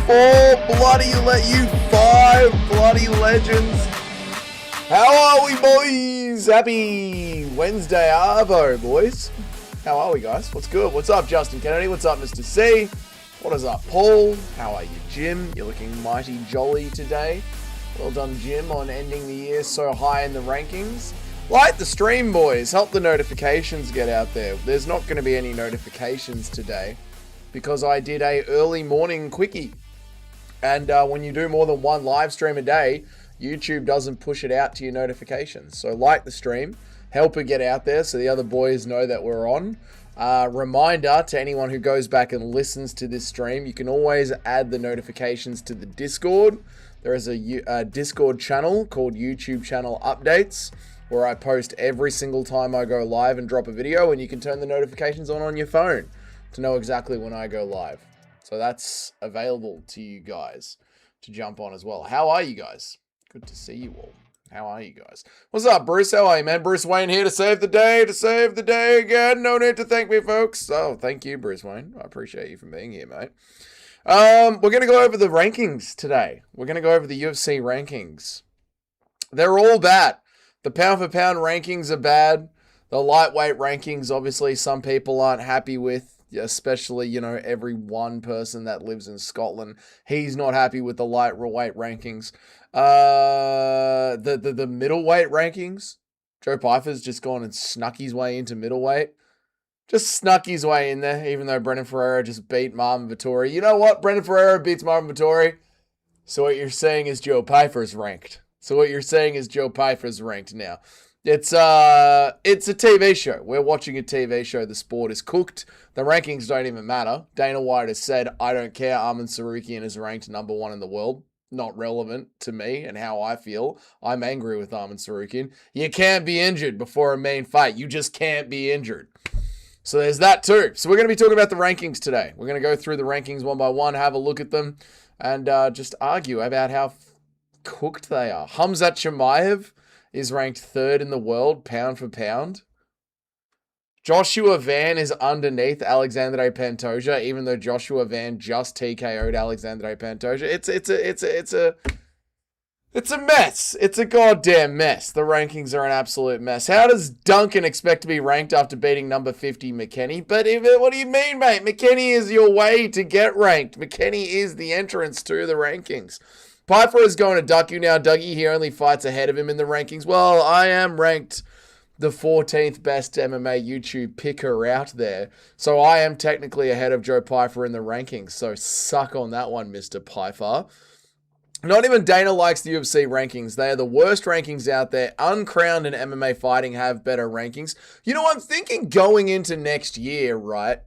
You five bloody legends. How are we, boys? Happy Wednesday Arvo, boys. How are we, guys? What's good? What's up, Justin Kennedy? What's up, Mr. C? What is up, Paul? How are you, Jim? You're looking mighty jolly today. Well done, Jim, on ending the year so high in the rankings. Like the stream, boys. Help the notifications get out there. There's not going to be any notifications today because I did a early morning quickie. And when you do more than one live stream a day, YouTube doesn't push it out to your notifications. So like the stream, help it get out there so the other boys know that we're on. Reminder to anyone who goes back and listens to this stream, you can always add the notifications to the Discord. There is a Discord channel called YouTube Channel Updates where I post every single time I go live and drop a video, and you can turn the notifications on your phone to know exactly when I go live. So that's available to you guys to jump on as well. How are you guys? Good to see you all. How are you guys? What's up, Bruce? How are you, man? Bruce Wayne here to save the day again. No need to thank me, folks. Oh, thank you, Bruce Wayne. I appreciate you for being here, mate. We're going to go over the rankings today. We're going to go over the UFC rankings. They're all bad. The pound for pound rankings are bad. The lightweight rankings, obviously, some people aren't happy with. Especially, you know, every one person that lives in Scotland, he's not happy with the lightweight rankings. The middleweight rankings, Joe Pyfer's just gone and snuck his way into middleweight. Just snuck his way in there, even though Brendan Ferreira just beat Marvin Vettori. You know what? Brendan Ferreira beats Marvin Vettori. So what you're saying is Joe Pyfer's ranked. Now. It's a TV show. We're watching a TV show. The sport is cooked. The rankings don't even matter. Dana White has said, I don't care. Arman Tsarukyan is ranked number 1 in the world. Not relevant to me and how I feel. I'm angry with Arman Tsarukyan. You can't be injured before a main fight. You just can't be injured. So there's that too. So we're going to be talking about the rankings today. We're going to go through the rankings one by one, have a look at them, and just argue about how cooked they are. Khamzat Chimaev is ranked 3rd in the world, pound for pound. Joshua Van is underneath Alexandre Pantoja, even though Joshua Van just TKO'd Alexandre Pantoja. It's a mess. It's a goddamn mess. The rankings are an absolute mess. How does Duncan expect to be ranked after beating number 50 McKenny? But what do you mean, mate? McKenny is your way to get ranked. McKenny is the entrance to the rankings. Pyfer is going to duck you now. Dougie, he only fights ahead of him in the rankings. Well, I am ranked the 14th best MMA YouTube picker out there. So I am technically ahead of Joe Pyfer in the rankings. So suck on that one, Mr. Pyfer. Not even Dana likes the UFC rankings. They are the worst rankings out there. Uncrowned and MMA fighting have better rankings. You know, I'm thinking going into next year, right?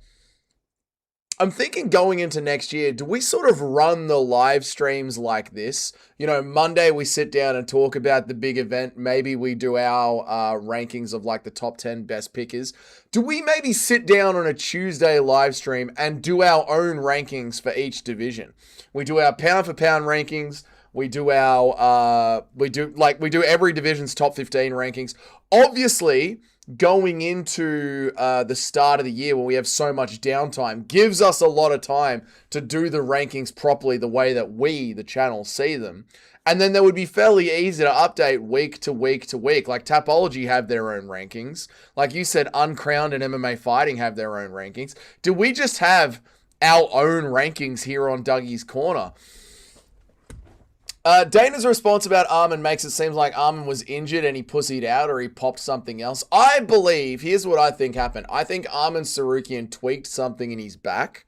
Do we sort of run the live streams like this? You know, Monday we sit down and talk about the big event. Maybe we do our rankings of like the top 10 best pickers. Do we maybe sit down on a Tuesday live stream and do our own rankings for each division? We do our pound for pound rankings. We do our, we do every division's top 15 rankings. Obviously, going into the start of the year when we have so much downtime gives us a lot of time to do the rankings properly the way that we, the channel, see them. And then they would be fairly easy to update week to week to week. Like Tapology have their own rankings. Like you said, Uncrowned and MMA Fighting have their own rankings. Do we just have our own rankings here on Dougie's Corner? Dana's response about Arman makes it seem like Arman was injured and he pussied out or he popped something else. I believe, here's what I think happened. I think Arman Tsarukyan tweaked something in his back,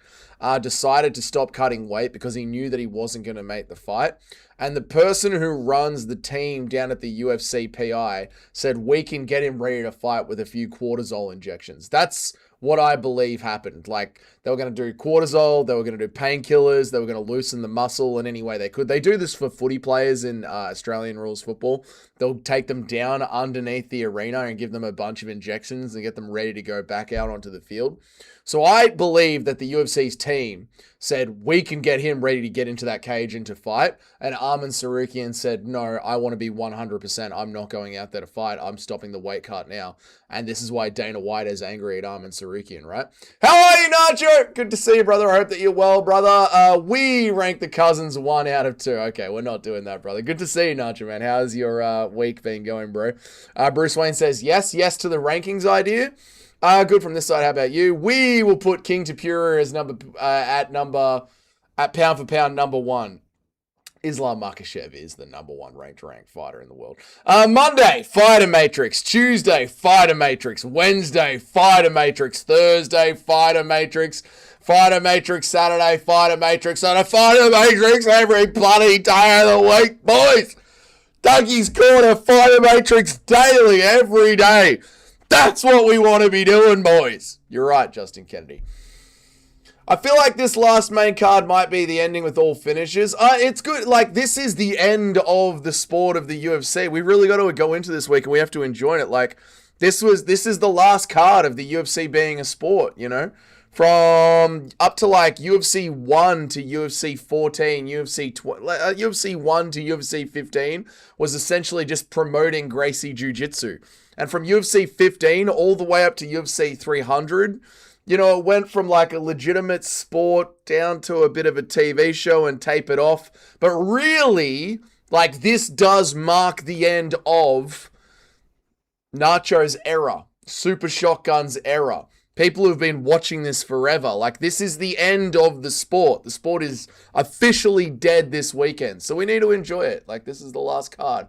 decided to stop cutting weight because he knew that he wasn't going to make the fight. And the person who runs the team down at the UFC PI said, we can get him ready to fight with a few cortisol injections. That's what I believe happened. Like, they were going to do cortisol, they were going to do painkillers, they were going to loosen the muscle in any way they could. They do this for footy players in Australian rules football. They'll take them down underneath the arena and give them a bunch of injections and get them ready to go back out onto the field. So I believe that the UFC's team said, we can get him ready to get into that cage and to fight. And Arman Tsarukyan said, no, I want to be 100%. I'm not going out there to fight. I'm stopping the weight cut now. And this is why Dana White is angry at Arman Tsarukyan, right? How are you, Nacho? Nacho, good to see you, brother. I hope that you're well, brother. We rank the cousins 1 out of 2. Okay, we're not doing that, brother. Good to see you, Nacho, man. How's your week been going, bro? Bruce Wayne says yes to the rankings idea. Good from this side. How about you? We will put King Tapura as at pound for pound number 1. Islam Makhachev is the number 1 ranked fighter in the world. Monday, Fighter Matrix. Tuesday, Fighter Matrix. Wednesday, Fighter Matrix. Thursday, Fighter Matrix. Fighter Matrix. Saturday, Fighter Matrix. And a Fighter Matrix every bloody day of the week, boys. Dougie's Corner, Fighter Matrix daily, every day. That's what we want to be doing, boys. You're right, Justin Kennedy. I feel like this last main card might be the ending with all finishes. It's good. Like, this is the end of the sport of the UFC. We really got to go into this week and we have to enjoy it. Like, this is the last card of the UFC being a sport, you know? From up to like UFC 1 to UFC 14, UFC 1 to UFC 15 was essentially just promoting Gracie Jiu-Jitsu. And from UFC 15 all the way up to UFC 300, you know, it went from like a legitimate sport down to a bit of a TV show and tape it off. But really, like, this does mark the end of Nacho's era, Super Shotgun's era. People who've been watching this forever. Like, this is the end of the sport. The sport is officially dead this weekend. So we need to enjoy it. Like, this is the last card.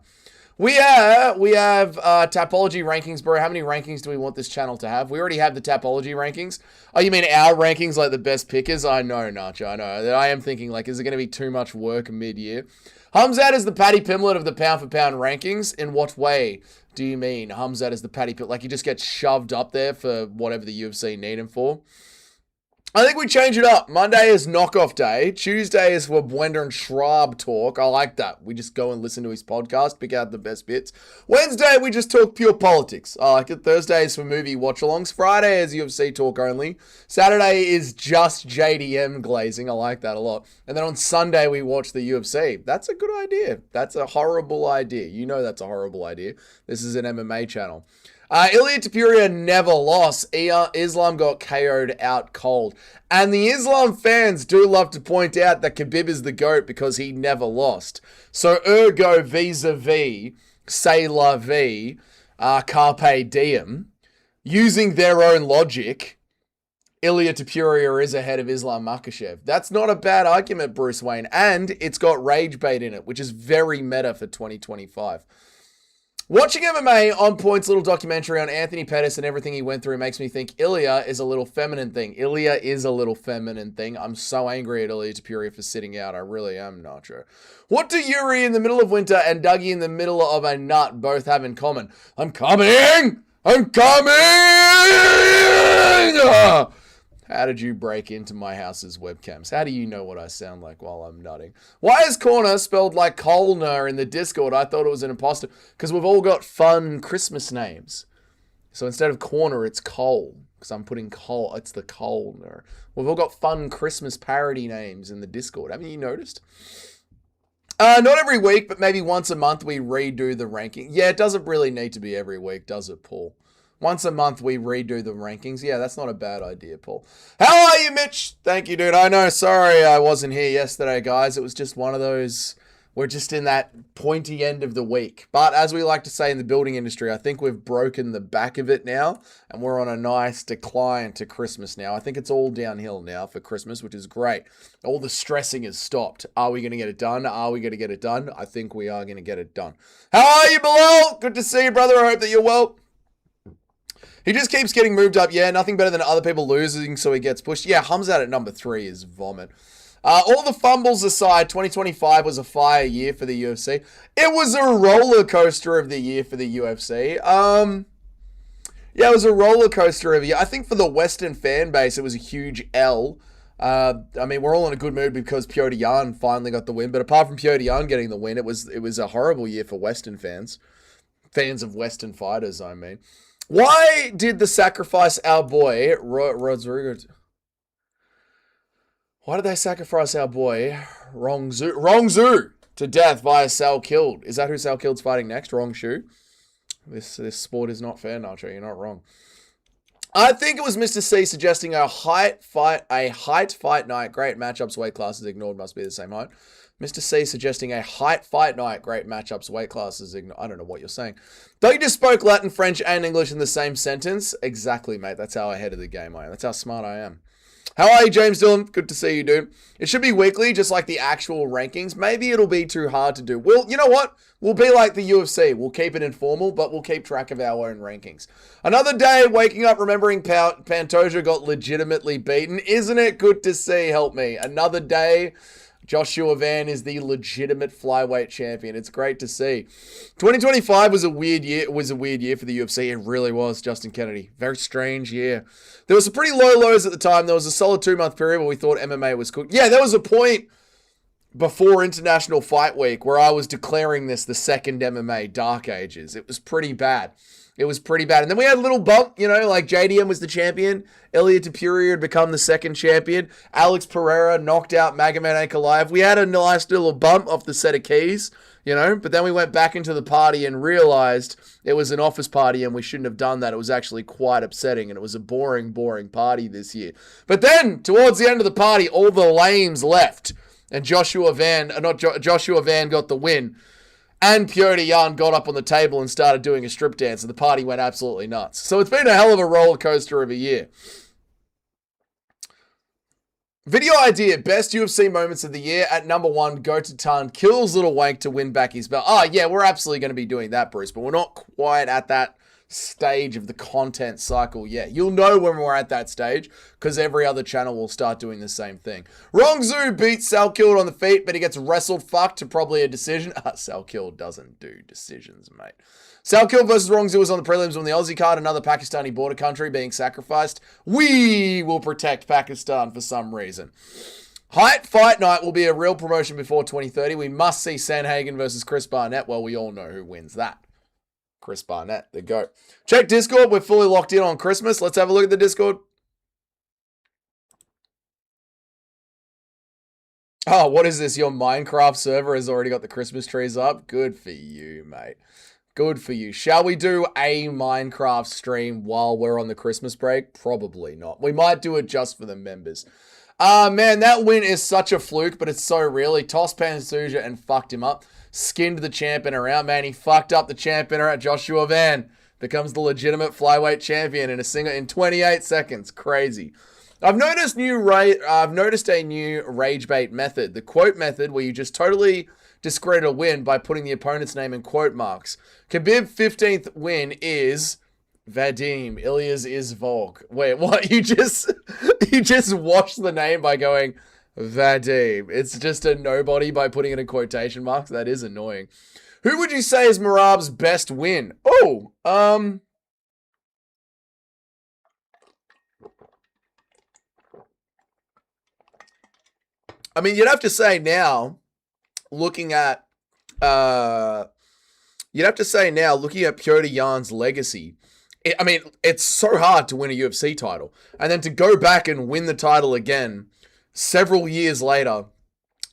We have Tapology rankings, bro. How many rankings do we want this channel to have? We already have the Tapology rankings. Oh, you mean our rankings, like the best pickers? I know, Nacho, I know. I am thinking, like, is it going to be too much work mid-year? Khamzat is the Paddy Pimblett of the pound-for-pound rankings. In what way do you mean Khamzat is the Paddy Pimblett? Like, he just gets shoved up there for whatever the UFC need him for? I think we change it up. Monday is knockoff day. Tuesday is for Blender and Schwab talk. I like that. We just go and listen to his podcast, pick out the best bits. Wednesday, we just talk pure politics. I like it. Thursday is for movie watch-alongs. Friday is UFC talk only. Saturday is just JDM glazing. I like that a lot. And then on Sunday, we watch the UFC. That's a good idea. That's a horrible idea. You know that's a horrible idea. This is an MMA channel. Ilia Topuria never lost. Islam got KO'd out cold. And the Islam fans do love to point out that Khabib is the GOAT because he never lost. So ergo vis-a-vis, say la vie, carpe diem, using their own logic, Ilia Topuria is ahead of Islam Makhachev. That's not a bad argument, Bruce Wayne. And it's got rage bait in it, which is very meta for 2025. Watching MMA on Point's little documentary on Anthony Pettis and everything he went through makes me think Ilia is a little feminine thing. Ilia is a little feminine thing. I'm so angry at Ilia Topuria for sitting out. I really am, Nacho. What do Yuri in the middle of winter and Dougie in the middle of a nut both have in common? I'm coming! I'm coming! How did you break into my house's webcams? How do you know what I sound like while I'm nutting? Why is Corner spelled like Colner in the Discord? I thought it was an imposter. Because we've all got fun Christmas names. So instead of Corner, it's Cole. Because I'm putting Cole. It's the Colner. We've all got fun Christmas parody names in the Discord. Haven't you noticed? Not every week, but maybe once a month we redo the ranking. Yeah, it doesn't really need to be every week, does it, Paul? Once a month, we redo the rankings. Yeah, that's not a bad idea, Paul. How are you, Mitch? Thank you, dude. I know. Sorry I wasn't here yesterday, guys. It was just one of those... We're just in that pointy end of the week. But as we like to say in the building industry, I think we've broken the back of it now. And we're on a nice decline to Christmas now. I think it's all downhill now for Christmas, which is great. All the stressing has stopped. Are we going to get it done? Are we going to get it done? I think we are going to get it done. How are you, Bilal? Good to see you, brother. I hope that you're well. He just keeps getting moved up. Yeah, nothing better than other people losing, so he gets pushed. Yeah, Khamzat at number 3 is vomit. All the fumbles aside, 2025 was a fire year for the UFC. It was a roller coaster of the year for the UFC. Yeah, it was a roller coaster of a year. I think for the Western fan base, it was a huge L. I mean, we're all in a good mood because Piotr Jan finally got the win. But apart from Piotr Jan getting the win, it was a horrible year for Western fans. Fans of Western fighters, I mean. Why did the sacrifice our boy, Rodrigo... Why did they sacrifice our boy, Rongzhu, to death via Sal Killed? Is that who Sal Killed's fighting next, Rong Shu? This sport is not fair, Nacho. You're not wrong. I think it was Mr. C suggesting a height fight night. Great matchups, weight classes ignored. Must be the same height. Mr. C suggesting a height fight night. Great matchups, weight classes ignored. I don't know what you're saying. Though you just spoke Latin, French, and English in the same sentence. Exactly, mate. That's how ahead of the game I am. That's how smart I am. How are you, James Dillon? Good to see you, dude. It should be weekly, just like the actual rankings. Maybe it'll be too hard to do. Well, you know what? We'll be like the UFC. We'll keep it informal, but we'll keep track of our own rankings. Another day, waking up, remembering Pantoja got legitimately beaten. Isn't it good to see? Help me. Another day, Joshua Van is the legitimate flyweight champion. It's great to see. 2025 was a weird year. It was a weird year for the UFC. It really was, Justin Kennedy. Very strange year. There was some pretty low lows at the time. There was a solid 2-month period where we thought MMA was cooked. Yeah, there was a point before International Fight Week where I was declaring this the second MMA Dark Ages. It was pretty bad. It was pretty bad. And then we had a little bump, you know, like JDM was the champion. Elliot Tapuri had become the second champion. Alex Pereira knocked out Magomed Ankalaev. We had a nice little bump off the set of keys, you know, but then we went back into the party and realized it was an office party and we shouldn't have done that. It was actually quite upsetting and it was a boring, boring party this year. But then towards the end of the party, all the lames left and Joshua Van got the win. And Petr Yan got up on the table and started doing a strip dance, and the party went absolutely nuts. So it's been a hell of a roller coaster of a year. Video idea, best UFC moments of the year. At number 1, go to Tan kills Little Wank to win back his belt. Oh, yeah, we're absolutely going to be doing that, Bruce, but we're not quite at that stage of the content cycle yet. You'll know when we're at that stage because every other channel will start doing the same thing. Rongzu beats Salkild on the feet, but he gets wrestled fucked to probably a decision. Salkild doesn't do decisions, mate. Salkild versus Rongzu was on the prelims on the Aussie card, another Pakistani border country being sacrificed. We will protect Pakistan for some reason. Height Fight Night will be a real promotion before 2030. We must see Sandhagen versus Chris Barnett. Well, we all know who wins that. Chris Barnett, the GOAT. Check Discord. We're fully locked in on Christmas. Let's have a look at the Discord. Oh, what is this? Your Minecraft server has already got the Christmas trees up? Good for you, mate. Good for you. Shall we do a Minecraft stream while we're on the Christmas break? Probably not. We might do it just for the members. Man, that win is such a fluke, but it's so real. He tossed Pansuja and fucked him up. Skinned the champ in a round, man. He fucked up the champ in a round. Joshua Van becomes the legitimate flyweight champion in 28 seconds. Crazy. I've noticed a new rage bait method. The quote method where you just totally discredit a win by putting the opponent's name in quote marks. Khabib's 15th win is Vadim Ilyas Izvolk. Wait, what? You just washed the name by going Vadim. It's just a nobody by putting it in quotation marks. That is annoying. Who would you say is Merab's best win? Oh, I mean, you'd have to say now, looking at Petr Yan's legacy. I mean, it's so hard to win a UFC title. And then to go back and win the title again several years later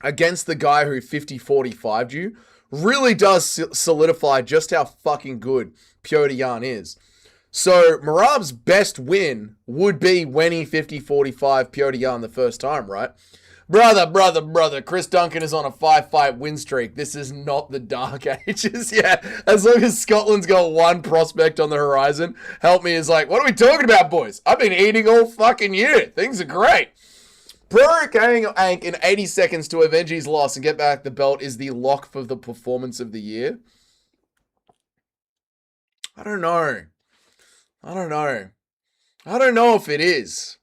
against the guy who 50-45'd you really does solidify just how fucking good Petr Yan is. So Merab's best win would be when he 50-45 Petr Yan the first time, right? Brother, Chris Duncan is on a 5-fight win streak. This is not the Dark Ages. Yeah, as long as Scotland's got one prospect on the horizon, help me is like, what are we talking about, boys? I've been eating all fucking year. Things are great. Proroking Ank in 80 seconds to avenge his loss and get back the belt is the lock for the performance of the year. I don't know if it is.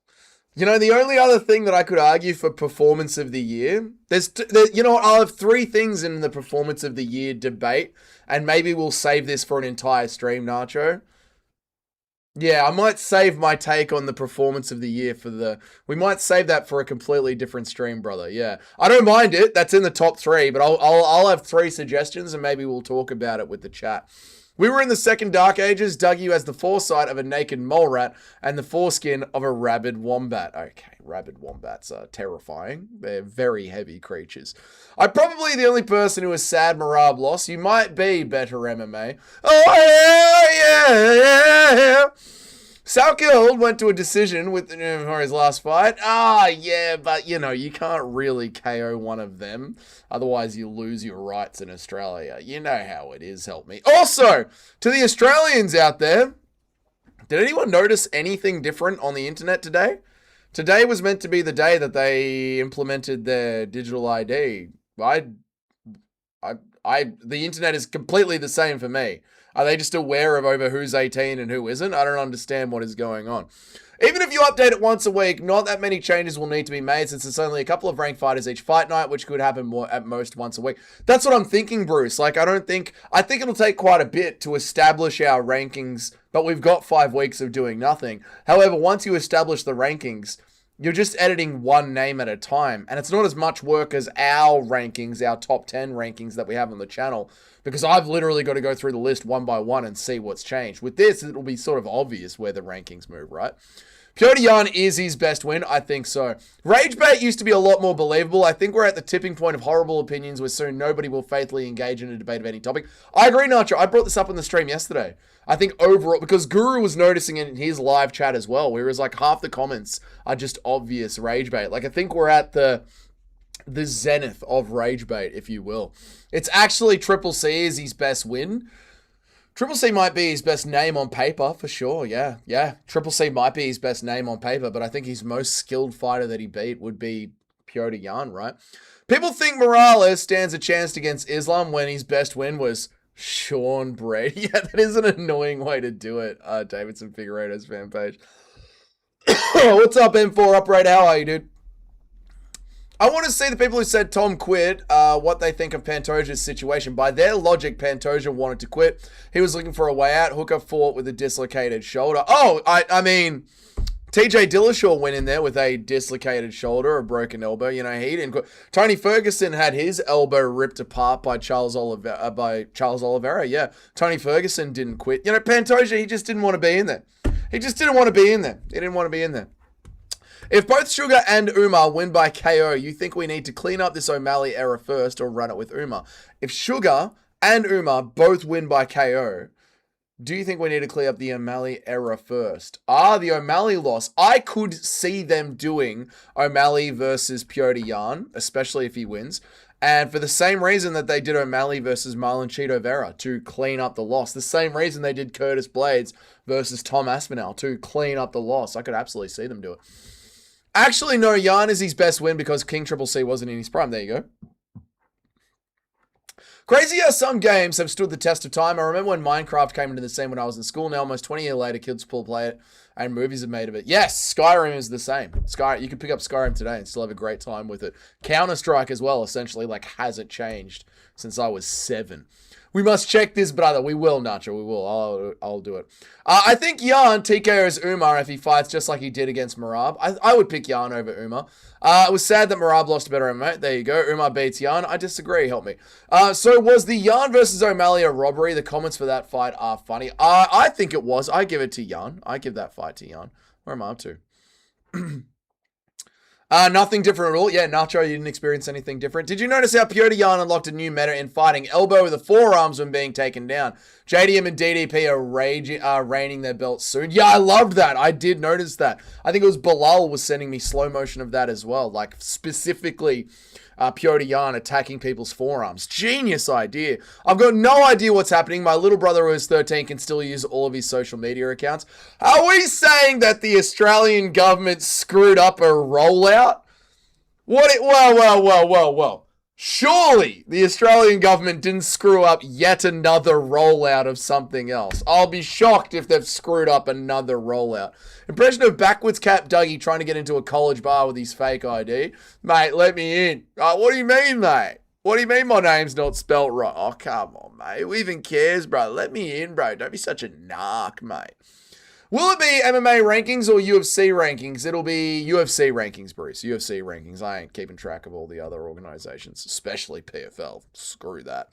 You know, the only other thing that I could argue for performance of the year, you know what, I'll have 3 things in the performance of the year debate, and maybe we'll save this for an entire stream, Nacho. Yeah, I might save my take on the performance of the year we might save that for a completely different stream, brother. Yeah, I don't mind it. That's in the top 3, but I'll have 3 suggestions, and maybe we'll talk about it with the chat. We were in the second Dark Ages. Dougie has the foresight of a naked mole rat and the foreskin of a rabid wombat. Okay, rabid wombats are terrifying. They're very heavy creatures. I'm probably the only person who is sad Merab lost. You might be better MMA. Oh, yeah. Salkild went to a decision with for his last fight. Yeah, but you can't really KO one of them. Otherwise, you lose your rights in Australia. You know how it is, help me. Also, to the Australians out there, did anyone notice anything different on the internet today? Today was meant to be the day that they implemented their digital ID. The internet is completely the same for me. Are they just aware of over who's 18 and who isn't? I don't understand what is going on. Even if you update it once a week, not that many changes will need to be made since it's only a couple of ranked fighters each fight night, which could happen more at most once a week. That's what I'm thinking, Bruce. I think it'll take quite a bit to establish our rankings, but we've got 5 weeks of doing nothing. However, once you establish the rankings, you're just editing one name at a time, and it's not as much work as our rankings, our top 10 rankings that we have on the channel, because I've literally got to go through the list one by one and see what's changed. With this, it'll be sort of obvious where the rankings move, right? Petr Yan is his best win. I think so. Ragebait used to be a lot more believable. I think we're at the tipping point of horrible opinions where soon nobody will faithfully engage in a debate of any topic. I agree, Nacho. I brought this up on the stream yesterday. I think overall, because Guru was noticing it in his live chat as well, where it was like half the comments are just obvious ragebait. I think we're at the zenith of ragebait, if you will. It's actually Triple C is his best win. Triple C might be his best name on paper, for sure, yeah. Triple C might be his best name on paper, but I think his most skilled fighter that he beat would be Petr Yan, right? People think Morales stands a chance against Islam when his best win was Sean Brady. Yeah, that is an annoying way to do it, Davidson Figueiredo's fan page. What's up, M4 Upright? How are you, dude? I want to see the people who said Tom quit, what they think of Pantoja's situation. By their logic, Pantoja wanted to quit. He was looking for a way out. Hooker fought with a dislocated shoulder. Oh, I mean, TJ Dillashaw went in there with a dislocated shoulder, a broken elbow. He didn't quit. Tony Ferguson had his elbow ripped apart by Charles Oliveira. Yeah, Tony Ferguson didn't quit. Pantoja, he just didn't want to be in there. He didn't want to be in there. If both Sugar and Umar win by KO, you think we need to clean up this O'Malley era first or run it with Umar? If Sugar and Umar both win by KO, do you think we need to clean up the O'Malley era first? The O'Malley loss. I could see them doing O'Malley versus Petr Yan, especially if he wins. And for the same reason that they did O'Malley versus Marlon Chito Vera, to clean up the loss. The same reason they did Curtis Blades versus Tom Aspinall, to clean up the loss. I could absolutely see them do it. Actually, no, Yan is his best win because King Triple C wasn't in his prime. There you go. Crazy how some games have stood the test of time. I remember when Minecraft came into the scene when I was in school. Now, almost 20 years later, kids still play it, and movies have made of it. Yes, Skyrim is the same. You can pick up Skyrim today and still have a great time with it. Counter-Strike as well, essentially, hasn't changed since I was 7. We must check this, brother. We will, Nacho. We will. I'll do it. I think Yan TKOs Umar if he fights just like he did against Marab. I would pick Yan over Umar. It was sad that Marab lost a better MMA. There you go. Umar beats Yan. I disagree. Help me. So was the Yan versus O'Malley a robbery? The comments for that fight are funny. I think it was. I give it to Yan. I give that fight to Yan. Where am I up to? Nothing different at all. Yeah, Nacho, you didn't experience anything different. Did you notice how Petr Yan unlocked a new meta in fighting? Elbow with the forearms when being taken down. JDM and DDP are reigning their belts soon. Yeah, I loved that. I did notice that. I think it was Bilal was sending me slow motion of that as well. Specifically, Petr Yan attacking people's forearms. Genius idea. I've got no idea what's happening. My little brother who is 13 can still use all of his social media accounts. Are we saying that the Australian government screwed up a rollout? Whoa. Surely the Australian government didn't screw up yet another rollout of something else. I'll be shocked if they've screwed up another rollout. Impression of backwards cap Dougie trying to get into a college bar with his fake ID. Mate, let me in. What do you mean, mate? What do you mean my name's not spelt right? Oh, come on, mate. Who even cares, bro? Let me in, bro. Don't be such a narc, mate. Will it be MMA rankings or UFC rankings? It'll be UFC rankings, Bruce. UFC rankings. I ain't keeping track of all the other organizations, especially PFL. Screw that.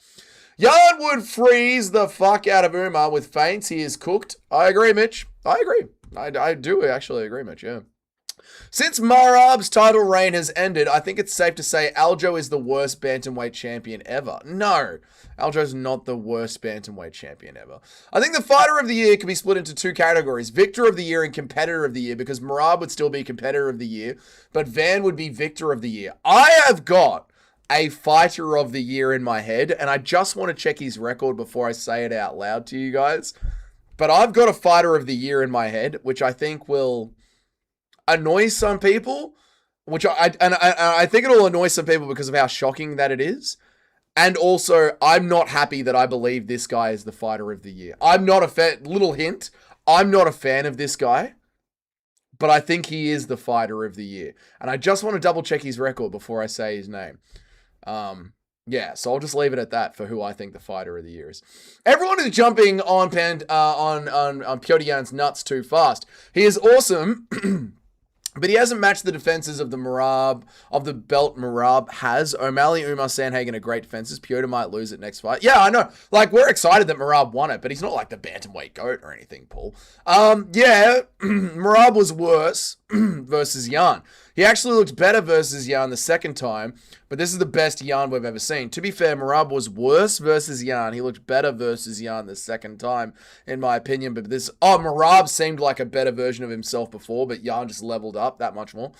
Yan would freeze the fuck out of Umar with feints. He is cooked. I agree, Mitch. I agree. I do actually agree, Mitch, yeah. Since Marab's title reign has ended, I think it's safe to say Aljo is the worst bantamweight champion ever. No, Aljo's not the worst bantamweight champion ever. I think the fighter of the year can be split into two categories, victor of the year and competitor of the year, because Marab would still be competitor of the year, but Van would be victor of the year. I have got a fighter of the year in my head, and I just want to check his record before I say it out loud to you guys. But I've got a fighter of the year in my head, which I think will annoy some people, which I think it'll annoy some people because of how shocking that it is. And also, I'm not happy that I believe this guy is the fighter of the year. I'm not a fan, little hint, I'm not a fan of this guy, but I think he is the fighter of the year. And I just want to double check his record before I say his name. Yeah, so I'll just leave it at that for who I think the fighter of the year is. Everyone is jumping on Petr Yan's nuts too fast. He is awesome, but he hasn't matched the defenses of the belt Marab has. O'Malley, Umar, Sandhagen are great defenses. Petr might lose it next fight. Yeah, I know. Like, we're excited that Marab won it, but he's not like the bantamweight GOAT or anything, Paul. Yeah, Marab was worse versus Yan. He actually looked better versus Yan the second time, but this is the best Yan we've ever seen. To be fair, Marab was worse versus Yan. He looked better versus Yan the second time, in my opinion. But Marab seemed like a better version of himself before, but Yan just leveled up that much more.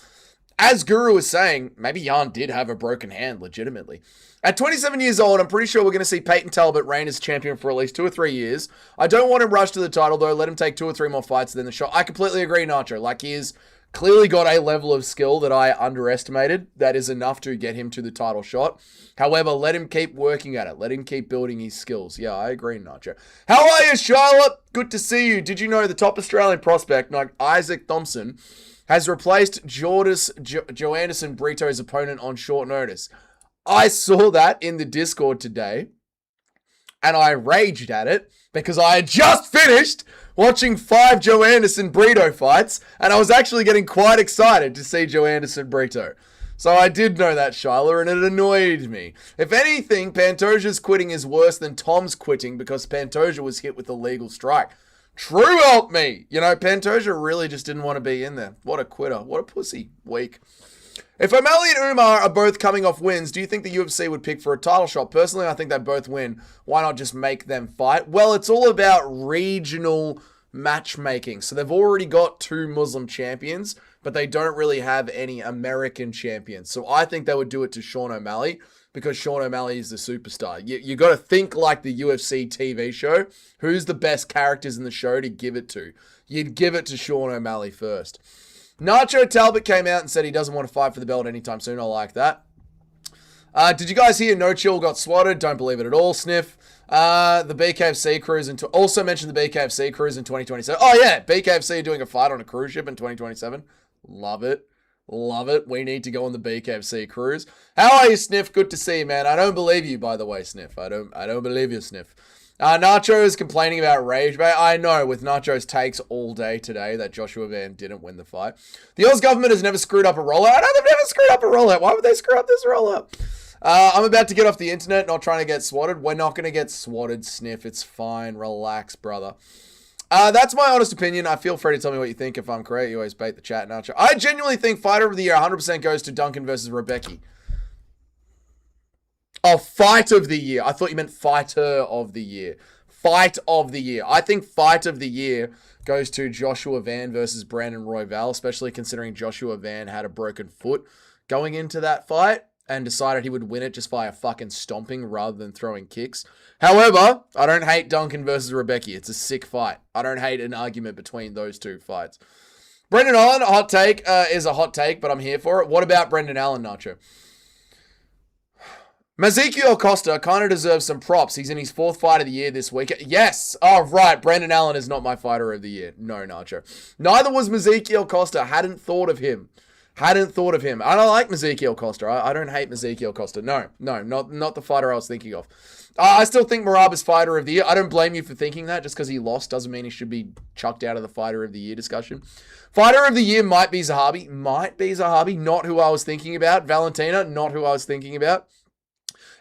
As Guru was saying, maybe Yan did have a broken hand, legitimately. At 27 years old, I'm pretty sure we're going to see Peyton Talbot reign as champion for at least 2 or 3 years. I don't want him rush to the title, though. Let him take 2 or 3 more fights, then the shot. I completely agree, Nacho. Like, he is clearly got a level of skill that I underestimated. That is enough to get him to the title shot. However, let him keep working at it. Let him keep building his skills. Yeah, I agree, Nacho. How are you, Charlotte? Good to see you. Did you know the top Australian prospect, like Isaac Thompson, has replaced Joanderson Brito's opponent on short notice? I saw that in the Discord today, and I raged at it because I had just finished watching 5 Joe Anderson Brito fights, and I was actually getting quite excited to see Joe Anderson Brito. So I did know that, Shyla, and it annoyed me. If anything, Pantoja's quitting is worse than Tom's quitting because Pantoja was hit with a legal strike. True, help me. You know, Pantoja really just didn't want to be in there. What a quitter. What a pussy. Weak. If O'Malley and Umar are both coming off wins, do you think the UFC would pick for a title shot? Personally, I think they both win. Why not just make them fight? Well, it's all about regional matchmaking. So they've already got 2 Muslim champions, but they don't really have any American champions. So I think they would do it to Sean O'Malley because Sean O'Malley is the superstar. You got to think like the UFC TV show. Who's the best characters in the show to give it to? You'd give it to Sean O'Malley first. Nacho Talbot came out and said he doesn't want to fight for the belt anytime soon. I like that. Did you guys hear No Chill got swatted? Don't believe it at all, Sniff. The BKFC cruise also mentioned the BKFC cruise in 2027. Oh yeah, BKFC doing a fight on a cruise ship in 2027. Love it. Love it. We need to go on the BKFC cruise. How are you, Sniff? Good to see you, man. I don't believe you, by the way, Sniff. I don't believe you, Sniff. Nacho is complaining about rage, but I know with Nacho's takes all day today that Joshua Van didn't win the fight. The Oz government has never screwed up a rollout. I know they've never screwed up a rollout. Why would they screw up this rollout? I'm about to get off the internet, not trying to get swatted. We're not going to get swatted, Sniff. It's fine. Relax, brother. That's my honest opinion. Feel free to tell me what you think. If I'm correct, you always bait the chat, Nacho. I genuinely think fighter of the year 100% goes to Duncan versus Rebecca. Oh, fight of the year. I thought you meant fighter of the year. Fight of the year. I think fight of the year goes to Joshua Van versus Brandon Royval, especially considering Joshua Van had a broken foot going into that fight and decided he would win it just by a fucking stomping rather than throwing kicks. However, I don't hate Duncan versus Rebecca. It's a sick fight. I don't hate an argument between those 2 fights. Brendan Allen, a hot take, is a hot take, but I'm here for it. What about Brendan Allen, Nacho? Ezekiel Costa kind of deserves some props. He's in his 4th fight of the year this week. Yes. Oh, right. Brendan Allen is not my fighter of the year. No, Nacho. Neither was Ezekiel Costa. Hadn't thought of him. And I like Ezekiel Costa. I don't hate Ezekiel Costa. No, not the fighter I was thinking of. I still think Marab is fighter of the year. I don't blame you for thinking that. Just because he lost doesn't mean he should be chucked out of the fighter of the year discussion. Fighter of the year might be Zahabi. Not who I was thinking about. Valentina, not who I was thinking about.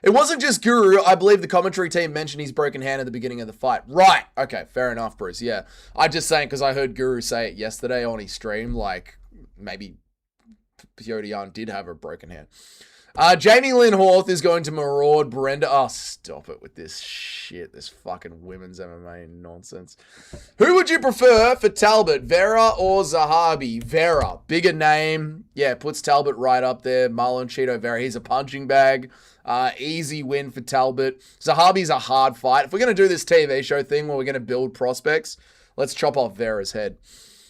It wasn't just Guru. I believe the commentary team mentioned his broken hand at the beginning of the fight. Right. Okay, fair enough, Bruce. Yeah. I'm just saying because I heard Guru say it yesterday on his stream. Like, maybe Petr Yan did have a broken hand. Jamie Lynn Horth is going to maraud Brenda. Oh, stop it with this shit. This fucking women's MMA nonsense. Who would you prefer for Talbot, Vera or Zahabi? Vera. Bigger name. Yeah, puts Talbot right up there. Marlon Chito Vera. He's a punching bag. Easy win for Talbot. Zahabi's a hard fight. If we're going to do this TV show thing where we're going to build prospects, let's chop off Vera's head.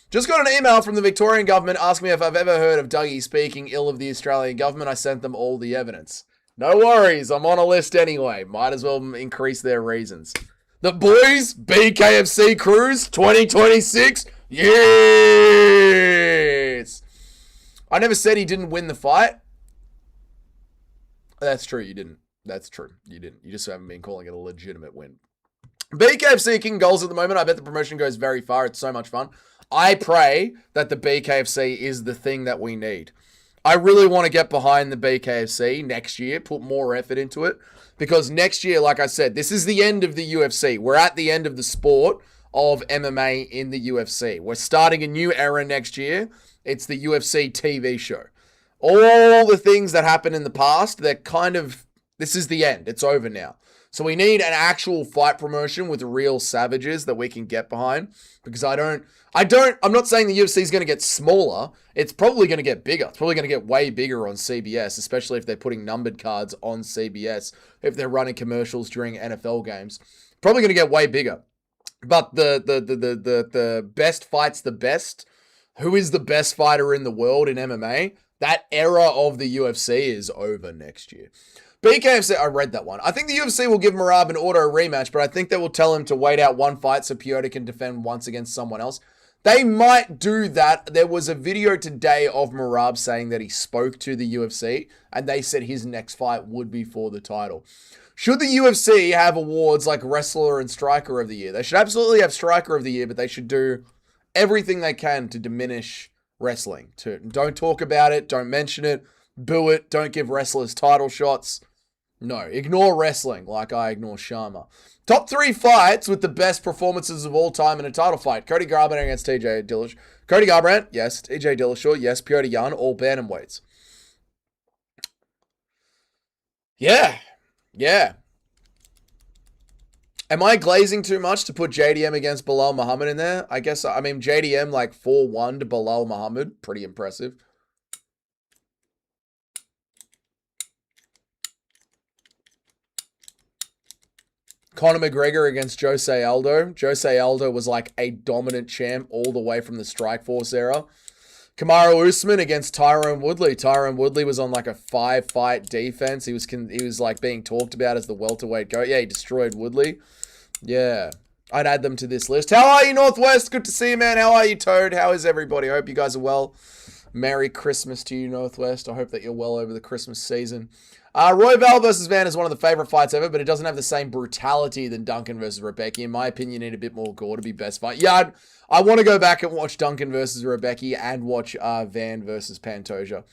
Just got an email from the Victorian government asking me if I've ever heard of Dougie speaking ill of the Australian government. I sent them all the evidence. No worries, I'm on a list anyway. Might as well increase their reasons. The boys, BKFC Cruise 2026. Yes! I never said he didn't win the fight. That's true, you didn't. That's true, you didn't. You just haven't been calling it a legitimate win. BKFC kicking goals at the moment. I bet the promotion goes very far. It's so much fun. I pray that the BKFC is the thing that we need. I really want to get behind the BKFC next year, put more effort into it, because next year, like I said, this is the end of the UFC. We're at the end of the sport of MMA in the UFC. We're starting a new era next year. It's the UFC TV show. All the things that happened in the past, they're kind of, this is the end. It's over now. So we need an actual fight promotion with real savages that we can get behind, because I'm not saying the UFC is going to get smaller. It's probably going to get bigger. It's probably going to get way bigger on CBS, especially if they're putting numbered cards on CBS, if they're running commercials during NFL games. Probably going to get way bigger. But the best fights the best. Who is the best fighter in the world in MMA? That era of the UFC is over next year. BKFC, I read that one. I think the UFC will give Merab an auto rematch, but I think they will tell him to wait out one fight so Piotr can defend once against someone else. They might do that. There was a video today of Merab saying that he spoke to the UFC and they said his next fight would be for the title. Should the UFC have awards like Wrestler and Striker of the Year? They should absolutely have Striker of the Year, but they should do everything they can to diminish wrestling. Don't talk about it. Don't mention it. Boo it. Don't give wrestlers title shots. No, ignore wrestling like I ignore Sharma. Top 3 fights with the best performances of all time in a title fight. Cody Garbrandt against TJ Dillashaw. Cody Garbrandt, yes. TJ Dillashaw, yes. Petr Yan, all bantamweights. Yeah. Am I glazing too much to put JDM against Bilal Muhammad in there? I guess, I mean, JDM like 4-1 to Bilal Muhammad. Pretty impressive. Conor McGregor against Jose Aldo. Jose Aldo was like a dominant champ all the way from the Strikeforce era. Kamaru Usman against Tyrone Woodley. Tyrone Woodley was on like a 5-fight defense. He was like being talked about as the welterweight GOAT. Yeah, he destroyed Woodley. Yeah, I'd add them to this list. How are you, Northwest? Good to see you, man. How are you, Toad? How is everybody? I hope you guys are well. Merry Christmas to you, Northwest. I hope that you're well over the Christmas season. Royval versus Van is one of the favorite fights ever, but it doesn't have the same brutality than Duncan versus Rebecca. In my opinion, you need a bit more gore to be best fight. Yeah, I want to go back and watch Duncan versus Rebecca and watch Van versus Pantoja.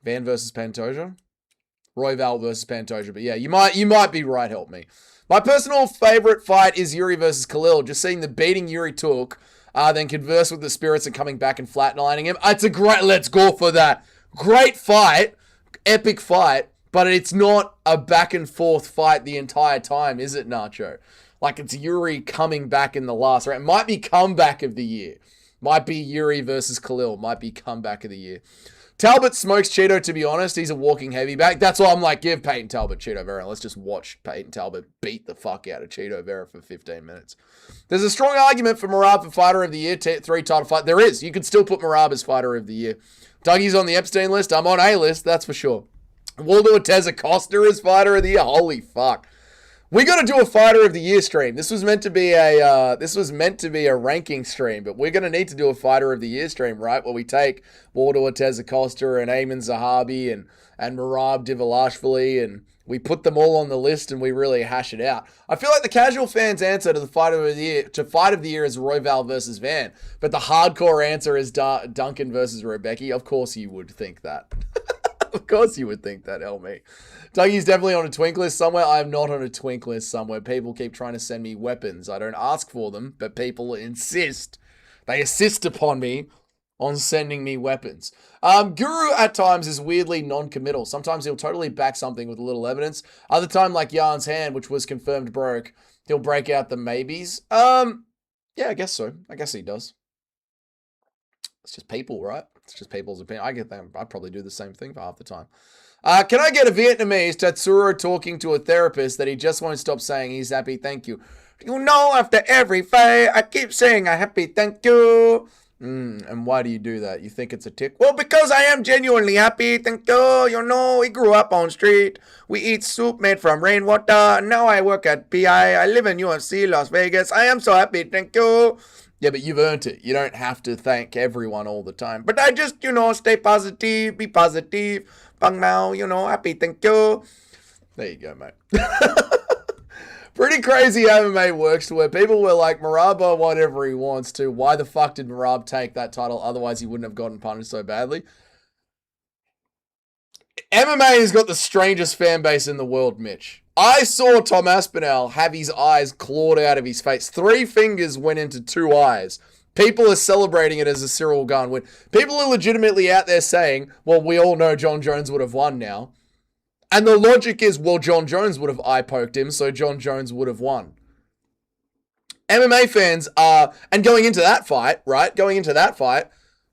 Van versus Pantoja? Royval versus Pantoja. But yeah, you might be right. Help me. My personal favorite fight is Yuri versus Khalil. Just seeing the beating Yuri took, then converse with the spirits and coming back and flatlining him. It's a great, let's go for that. Great fight. Epic fight. But it's not a back and forth fight the entire time, is it, Nacho? Like, it's Yuri coming back in the last round. Might be comeback of the year. Might be Yuri versus Khalil. Might be comeback of the year. Talbot smokes Cheeto, to be honest. He's a walking heavy bag. That's why I'm like, give Peyton Talbot Cheeto Vera. Let's just watch Peyton Talbot beat the fuck out of Cheeto Vera for 15 minutes. There's a strong argument for Merab for Fighter of the Year, 3 title fight. There is. You could still put Merab as Fighter of the Year. Dougie's on the Epstein list. I'm on A list, that's for sure. Waldo Ortez Acosta is Fighter of the Year. Holy fuck. We got to do a Fighter of the Year stream. This was meant to be a ranking stream, but we're going to need to do a Fighter of the Year stream, right? Where we take Waldo Ortez Acosta and Ayman Zahabi and Merab Dvalishvili, and we put them all on the list and we really hash it out. I feel like the casual fans' answer to the Fight of the Year is Royval versus Van, but the hardcore answer is Duncan versus Rebecca. Of course you would think that. Of course you would think that, help me. Dougie's definitely on a twink list somewhere. I am not on a twink list somewhere. People keep trying to send me weapons. I don't ask for them, but people insist. They insist upon me on sending me weapons. Guru at times is weirdly non-committal. Sometimes he'll totally back something with a little evidence. Other time, like Yarn's hand, which was confirmed broke, he'll break out the maybes. Yeah, I guess so. I guess he does. It's just people, right? It's just people's opinion. I get them. I probably do the same thing for half the time. Can I get a Vietnamese Tatsuro talking to a therapist that he just won't stop saying he's happy, thank you? You know, after every fight, I keep saying I'm happy, thank you. And why do you do that? You think it's a tick? Well, because I am genuinely happy, thank you. You know, we grew up on street. We eat soup made from rainwater. Now I work at PI. I live in UFC Las Vegas. I am so happy, thank you. Yeah, but you've earned it. You don't have to thank everyone all the time. But I just, you know, stay positive, be positive. Bang now, you know, happy, thank you. There you go, mate. Pretty crazy MMA works to where people were like, Marab whatever he wants to. Why the fuck did Marab take that title? Otherwise, he wouldn't have gotten punished so badly. MMA has got the strangest fan base in the world, Mitch. I saw Tom Aspinall have his eyes clawed out of his face. 3 fingers went into 2 eyes. People are celebrating it as a Cyril Gane win. People are legitimately out there saying, well, we all know John Jones would have won now. And the logic is, well, John Jones would have eye-poked him, so John Jones would have won. MMA fans are, and going into that fight, right? Going into that fight,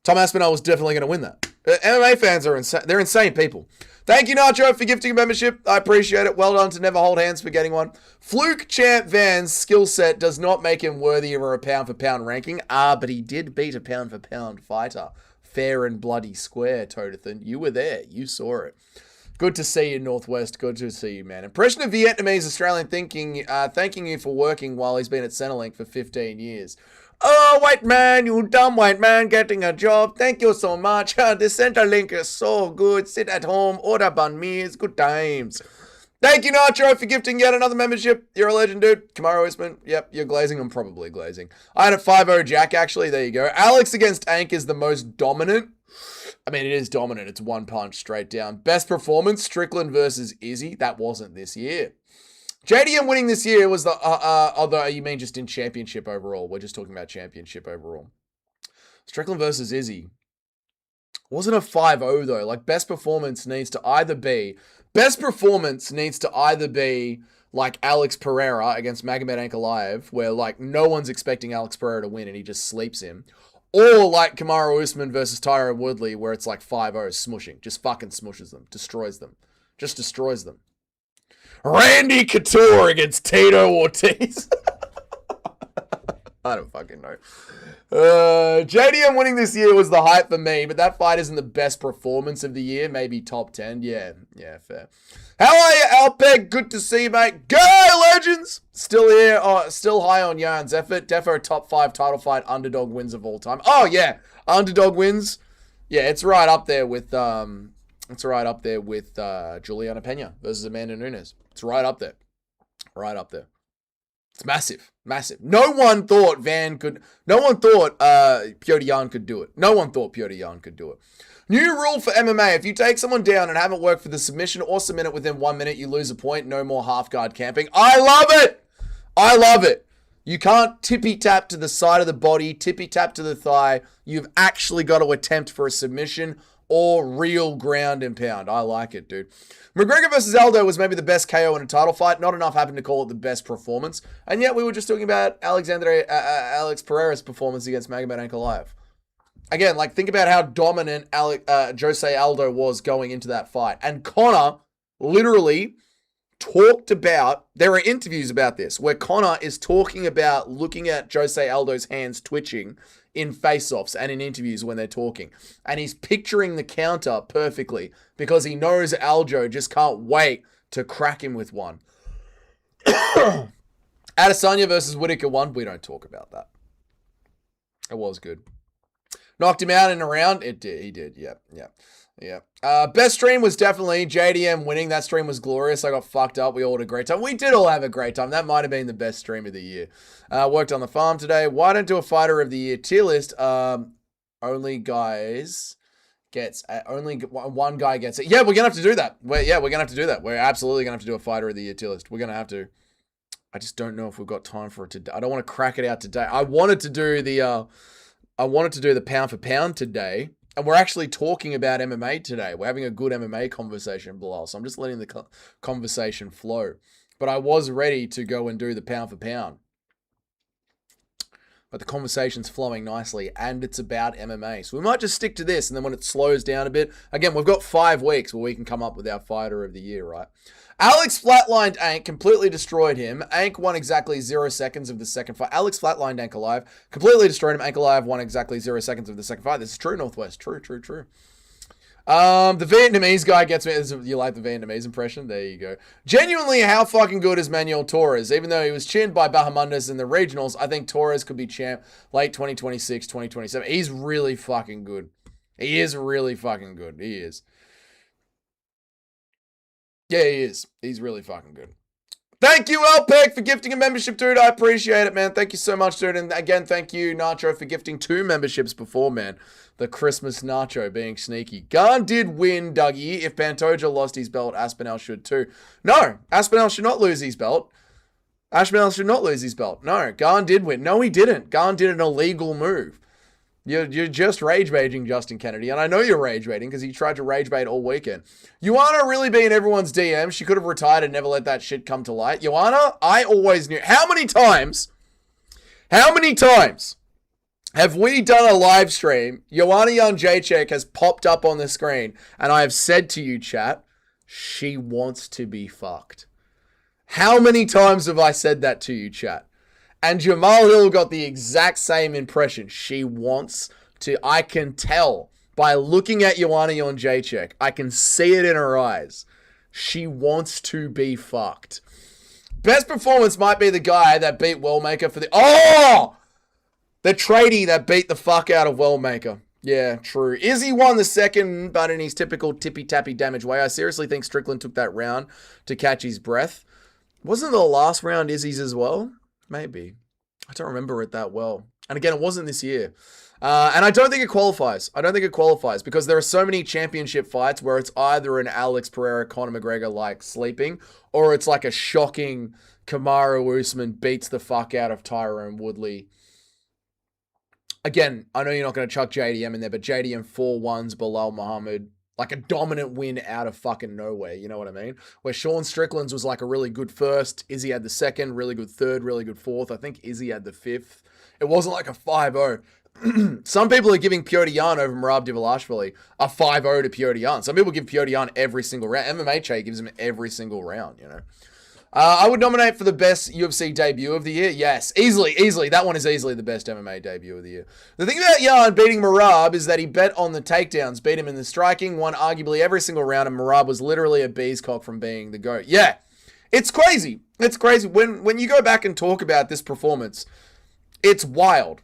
Tom Aspinall was definitely going to win that. MMA fans are insane. They're insane people. Thank you, Nacho, for gifting a membership. I appreciate it. Well done to never hold hands for getting one. Fluke Champ Van's skill set does not make him worthy of a pound-for-pound ranking. But he did beat a pound-for-pound fighter. Fair and bloody square, Todathan. You were there. You saw it. Good to see you, Northwest. Good to see you, man. Impression of Vietnamese Australian thanking you for working while he's been at Centrelink for 15 years. Oh, white man, you dumb white man getting a job. Thank you so much. The Centrelink is so good. Sit at home, order banh mi. It's good times. Thank you, Nacho, for gifting yet another membership. You're a legend, dude. Kamaru Usman. Yep, you're glazing. I'm probably glazing. I had a 5-0 Jack, actually. There you go. Alex against Ank is the most dominant. I mean, it is dominant. It's one punch straight down. Best performance, Strickland versus Izzy. That wasn't this year. JDM winning this year was the, although you mean just in championship overall. We're just talking about championship overall. Strickland versus Izzy. Wasn't a 5-0 though. Like, best performance needs to either be like Alex Pereira against Magomed Ankalaev, where like no one's expecting Alex Pereira to win and he just sleeps him. Or like Kamaru Usman versus Tyron Woodley, where it's like 5-0 smushing. Just fucking smushes them. Destroys them. Just destroys them. Randy Couture against Tito Ortiz. I don't fucking know. JDM winning this year was the hype for me, but that fight isn't the best performance of the year. Maybe top 10. Yeah, fair. How are you, Alpeg? Good to see you, mate. Go, legends! Still here. Still high on Yarn's effort. Defo top 5 title fight underdog wins of all time. Oh, yeah. Underdog wins. Yeah, it's right up there with Juliana Pena versus Amanda Nunes. It's right up there. Right up there. It's massive. Massive. No one thought Piotr Jan could do it. No one thought Piotr Jan could do it. New rule for MMA. If you take someone down and haven't worked for the submission or submit it within 1 minute, you lose a point. No more half guard camping. I love it. I love it. You can't tippy-tap to the side of the body, tippy-tap to the thigh. You've actually got to attempt for a submission or real ground and pound. I like it, dude. McGregor versus Aldo was maybe the best KO in a title fight. Not enough happened to call it the best performance. And yet we were just talking about Alex Pereira's performance against Magomed Ankalaev. Again, like, think about how dominant Jose Aldo was going into that fight. And Conor literally talked about, there are interviews about this, where Conor is talking about looking at Jose Aldo's hands twitching in face-offs and in interviews when they're talking. And he's picturing the counter perfectly because he knows Aljo just can't wait to crack him with one. Adesanya versus Whittaker 1, we don't talk about that. It was good. Knocked him out in a round? It did. He did. Yeah. Best stream was definitely JDM winning. That stream was glorious. I got fucked up. We all had a great time. We did all have a great time. That might have been the best stream of the year. Worked on the farm today. Why don't do a fighter of the year tier list? Only one guy gets it. Yeah, we're gonna have to do that. We're gonna have to do that. We're absolutely gonna have to do a fighter of the year tier list. We're gonna have to. I just don't know if we've got time for it today. I don't want to crack it out today. I wanted to do the I wanted to do the pound for pound today. And we're actually talking about MMA today. We're having a good MMA conversation, Bilal. So I'm just letting the conversation flow. But I was ready to go and do the pound for pound. But the conversation's flowing nicely, and it's about MMA. So we might just stick to this, and then when it slows down a bit, again, we've got 5 weeks where we can come up with our fighter of the year, right? Alex flatlined Ank, completely destroyed him. Ank won exactly 0 seconds of the second fight. Alex flatlined Ank alive, completely destroyed him. Ank alive won exactly 0 seconds of the second fight. This is true, Northwest. True. The Vietnamese guy gets me. You like the Vietnamese impression? There you go. Genuinely, how fucking good is Manuel Torres? Even though he was chinned by Bahamundas in the regionals, I think Torres could be champ late 2026, 2027. He's really fucking good. He is really fucking good. He is. Yeah, he is. He's really fucking good. Thank you, LPEG, for gifting a membership, dude. I appreciate it, man. Thank you so much, dude. And again, thank you, Nacho, for gifting 2 memberships before, man. The Christmas Nacho being sneaky. Garn did win, Dougie. If Pantoja lost his belt, Aspinall should too. No, Aspinall should not lose his belt. Aspinall should not lose his belt. No, Garn did win. No, he didn't. Garn did an illegal move. You're just rage baiting Justin Kennedy, and I know you're rage baiting because he tried to rage bait all weekend. Joanna really be in everyone's DM. She could have retired and never let that shit come to light. Joanna, I always knew. How many times have we done a live stream? Joanna Young Jacek has popped up on the screen, and I have said to you, chat, she wants to be fucked. How many times have I said that to you, chat? And Jamal Hill got the exact same impression. She wants to, I can tell by looking at Joanna Jacek, I can see it in her eyes. She wants to be fucked. Best performance might be the guy that beat Wellmaker for the, the tradie that beat the fuck out of Wellmaker. Yeah, true. Izzy won the second, but in his typical tippy-tappy damage way. I seriously think Strickland took that round to catch his breath. Wasn't the last round Izzy's as well? Maybe. I don't remember it that well. And again, it wasn't this year. And I don't think it qualifies. Because there are so many championship fights where it's either an Alex Pereira, Conor McGregor like sleeping, or it's like a shocking Kamaru Usman beats the fuck out of Tyrone Woodley. Again, I know you're not going to chuck JDM in there, but JDM 4-1s Bilal Muhammad. Like a dominant win out of fucking nowhere, you know what I mean? Where Sean Strickland's was like a really good first, Izzy had the second, really good third, really good fourth. I think Izzy had the 5th. It wasn't like a 5-0. Some people are giving Piotr Jan over Merab Dvalishvili a 5-0 to Piotr Jan. Some people give Piotr Jan every single round. MMA Che gives him every single round, you know? I would nominate for the best UFC debut of the year. Yes, easily. That one is easily the best MMA debut of the year. The thing about Jan beating Merab is that he bet on the takedowns, beat him in the striking, won arguably every single round, and Merab was literally a bee's cock from being the GOAT. Yeah, it's crazy. It's crazy. When you go back and talk about this performance, it's wild.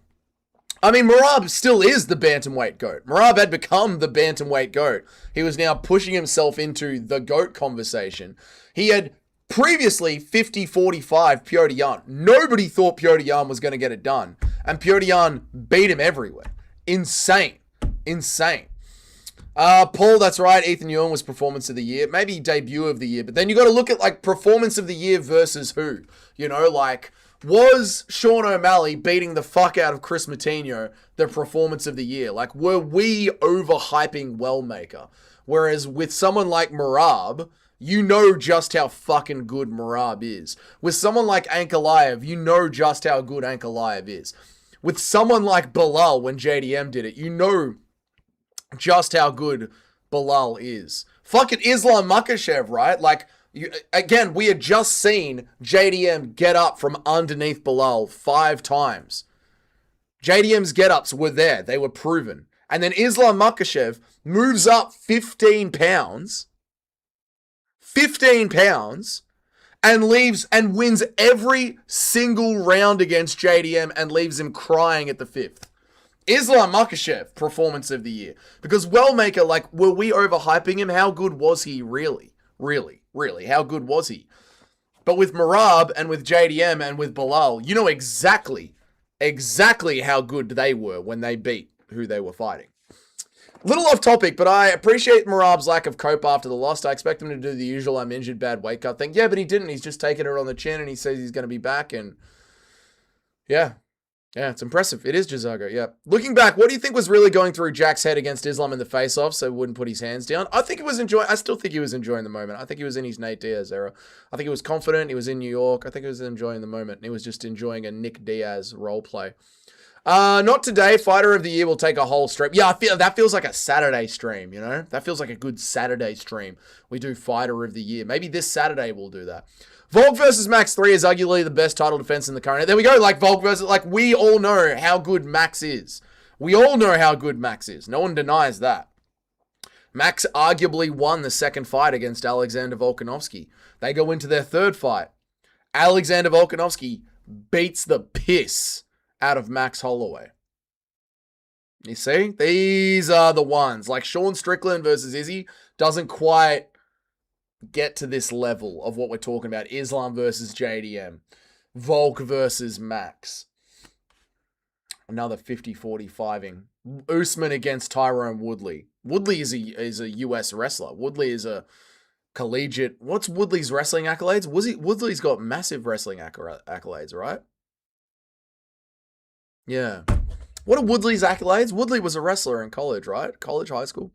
I mean, Merab still is the bantamweight GOAT. Merab had become the bantamweight GOAT. He was now pushing himself into the GOAT conversation. He had previously 50-45 Piotr Jan. Nobody thought Piotr Jan was going to get it done. And Piotr Jan beat him everywhere. Insane. Paul, that's right. Ethan Ewing was performance of the year. Maybe debut of the year. But then you got to look at like performance of the year versus who? You know, like was Sean O'Malley beating the fuck out of Chris Moutinho the performance of the year? Like were we overhyping Wellmaker? Whereas with someone like Merab, you know just how fucking good Merab is. With someone like Ankalaev, you know just how good Ankalaev is. With someone like Bilal, when JDM did it, you know just how good Bilal is. Fucking Islam Makhachev, right? Like, again, we had just seen JDM get up from underneath Bilal 5 times. JDM's get-ups were there. They were proven. And then Islam Makhachev moves up 15 pounds and leaves and wins every single round against JDM and leaves him crying at the 5th. Islam Makhachev, performance of the year. Because Wellmaker, like, were we overhyping him? How good was he really? Really? How good was he? But with Merab and with JDM and with Bilal, you know exactly how good they were when they beat who they were fighting. Little off topic, but I appreciate Merab's lack of cope after the loss. I expect him to do the usual I'm injured, bad weight cut thing. Yeah, but he didn't. He's just taking it on the chin and he says he's going to be back. And yeah, Yeah, it's impressive. It is Jazago, yeah. Looking back, what do you think was really going through Jack's head against Islam in the face-off so he wouldn't put his hands down? I still think he was enjoying the moment. I think he was in his Nate Diaz era. I think he was confident. He was in New York. I think he was enjoying the moment. He was just enjoying a Nick Diaz role play. Not today. Fighter of the Year will take a whole stream. Yeah, that feels like a Saturday stream, you know? That feels like a good Saturday stream. We do Fighter of the Year. Maybe this Saturday we'll do that. Volk versus Max 3 is arguably the best title defense in the current. There we go. Like Volk versus, like we all know how good Max is. We all know how good Max is. No one denies that. Max arguably won the second fight against Alexander Volkanovski. They go into their third fight. Alexander Volkanovski beats the piss out of Max Holloway. You see? These are the ones. Like Sean Strickland versus Izzy doesn't quite get to this level of what we're talking about. Islam versus JDM. Volk versus Max. Another 50-45ing. Usman against Tyrone Woodley. Woodley is a US wrestler. Woodley is a collegiate. What's Woodley's wrestling accolades? Woodley's got massive wrestling accolades, right? Yeah. What are Woodley's accolades? Woodley was a wrestler in college, right? College, high school.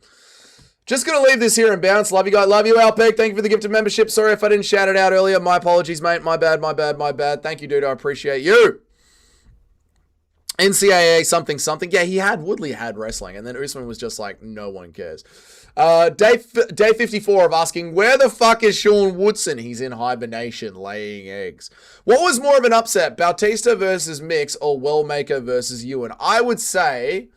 Just going to leave this here and bounce. Love you guys. Love you, Alpeg. Thank you for the gift of membership. Sorry if I didn't shout it out earlier. My apologies, mate. My bad. Thank you, dude. I appreciate you. NCAA something. Yeah, Woodley had wrestling. And then Usman was just like, no one cares. Day 54 of asking, where the fuck is Sean Woodson? He's in hibernation, laying eggs. What was more of an upset? Bautista versus Mix or Wellmaker versus Ewan? I would say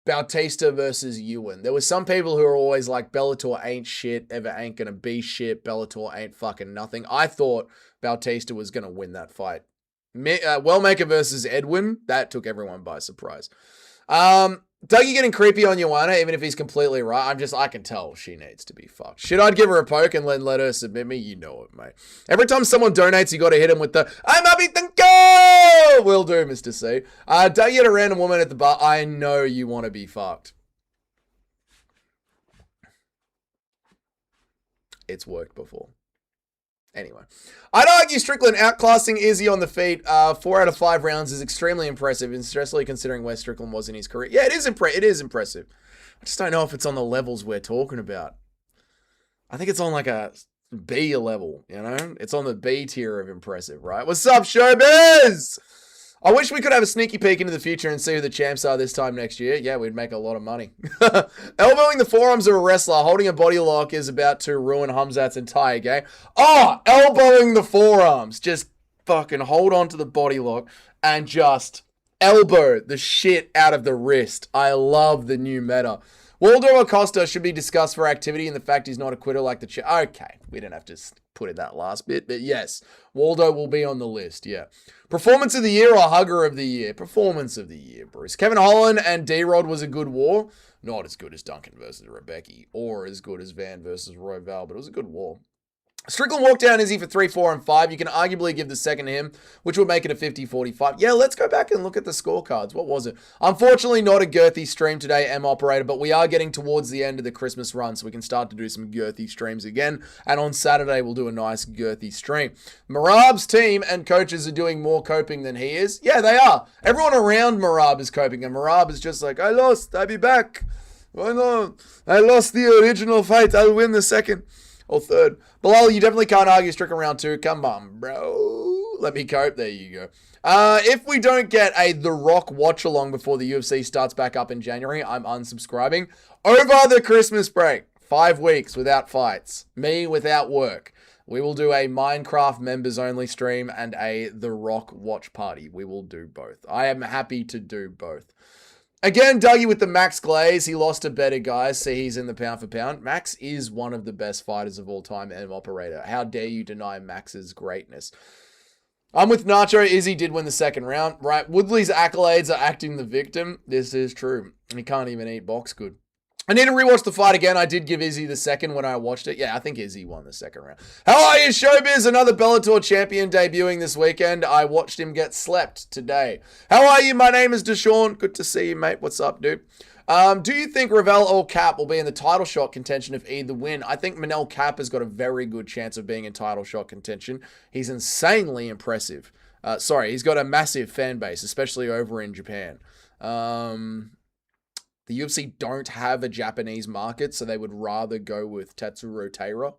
Bautista versus Ewan. There were some people who are always like, Bellator ain't shit, ever ain't gonna be shit, Bellator ain't fucking nothing. I thought Bautista was gonna win that fight. Wellmaker versus Edwin, that took everyone by surprise. Dougie getting creepy on Joanna, even if he's completely right. I can tell she needs to be fucked. Should I give her a poke and let her submit me? You know it, mate. Every time someone donates, you got to hit him with the, I'm happy to go! Will do, Mr. C. Dougie at a random woman at the bar. I know you want to be fucked. It's worked before. Anyway, I'd argue Strickland outclassing Izzy on the feet 4 out of 5 rounds is extremely impressive, especially considering where Strickland was in his career. Yeah, it is impressive. I just don't know if it's on the levels we're talking about. I think it's on like a B level, you know? It's on the B tier of impressive, right? What's up, showbiz? I wish we could have a sneaky peek into the future and see who the champs are this time next year. Yeah, we'd make a lot of money. Elbowing the forearms of a wrestler, holding a body lock is about to ruin Khamzat's entire game. Oh, elbowing the forearms. Just fucking hold on to the body lock and just elbow the shit out of the wrist. I love the new meta. Waldo Acosta should be discussed for activity and the fact he's not a quitter like the Okay, we don't have to put in that last bit, but yes, Waldo will be on the list, yeah. Performance of the year or hugger of the year? Performance of the year, Bruce. Kevin Holland and D-Rod was a good war. Not as good as Duncan versus Rebecca or as good as Van versus Royval, but it was a good war. Strickland walked down Izzy for 3, 4, and 5. You can arguably give the second to him, which would make it a 50-45. Yeah, let's go back and look at the scorecards. What was it? Unfortunately, not a girthy stream today, M Operator, but we are getting towards the end of the Christmas run, so we can start to do some girthy streams again. And on Saturday, we'll do a nice girthy stream. Marab's team and coaches are doing more coping than he is. Yeah, they are. Everyone around Marab is coping, and Marab is just like, I lost, I'll be back. Why not? I lost the original fight, I'll win the second. Or third. Bilal, you definitely can't argue Strickland round 2. Come on, bro. Let me cope. There you go. If we don't get a The Rock watch-along before the UFC starts back up in January, I'm unsubscribing. Over the Christmas break. 5 weeks without fights. Me without work. We will do a Minecraft members-only stream and a The Rock watch party. We will do both. I am happy to do both. Again, Dougie with the Max Glaze. He lost to better guys. See, he's in the pound for pound. Max is one of the best fighters of all time, M Operator. How dare you deny Max's greatness? I'm with Nacho. Izzy did win the second round, right? Woodley's accolades are acting the victim. This is true. He can't even eat box good. I need to rewatch the fight again. I did give Izzy the second when I watched it. Yeah, I think Izzy won the second round. How are you, Showbiz? Another Bellator champion debuting this weekend. I watched him get slept today. How are you? My name is Deshaun. Good to see you, mate. What's up, dude? Do you think Ravel or Cap will be in the title shot contention if either win? I think Manel Cap has got a very good chance of being in title shot contention. He's insanely impressive. Sorry, he's got a massive fan base, especially over in Japan. The UFC don't have a Japanese market, so they would rather go with Tatsuro Taira.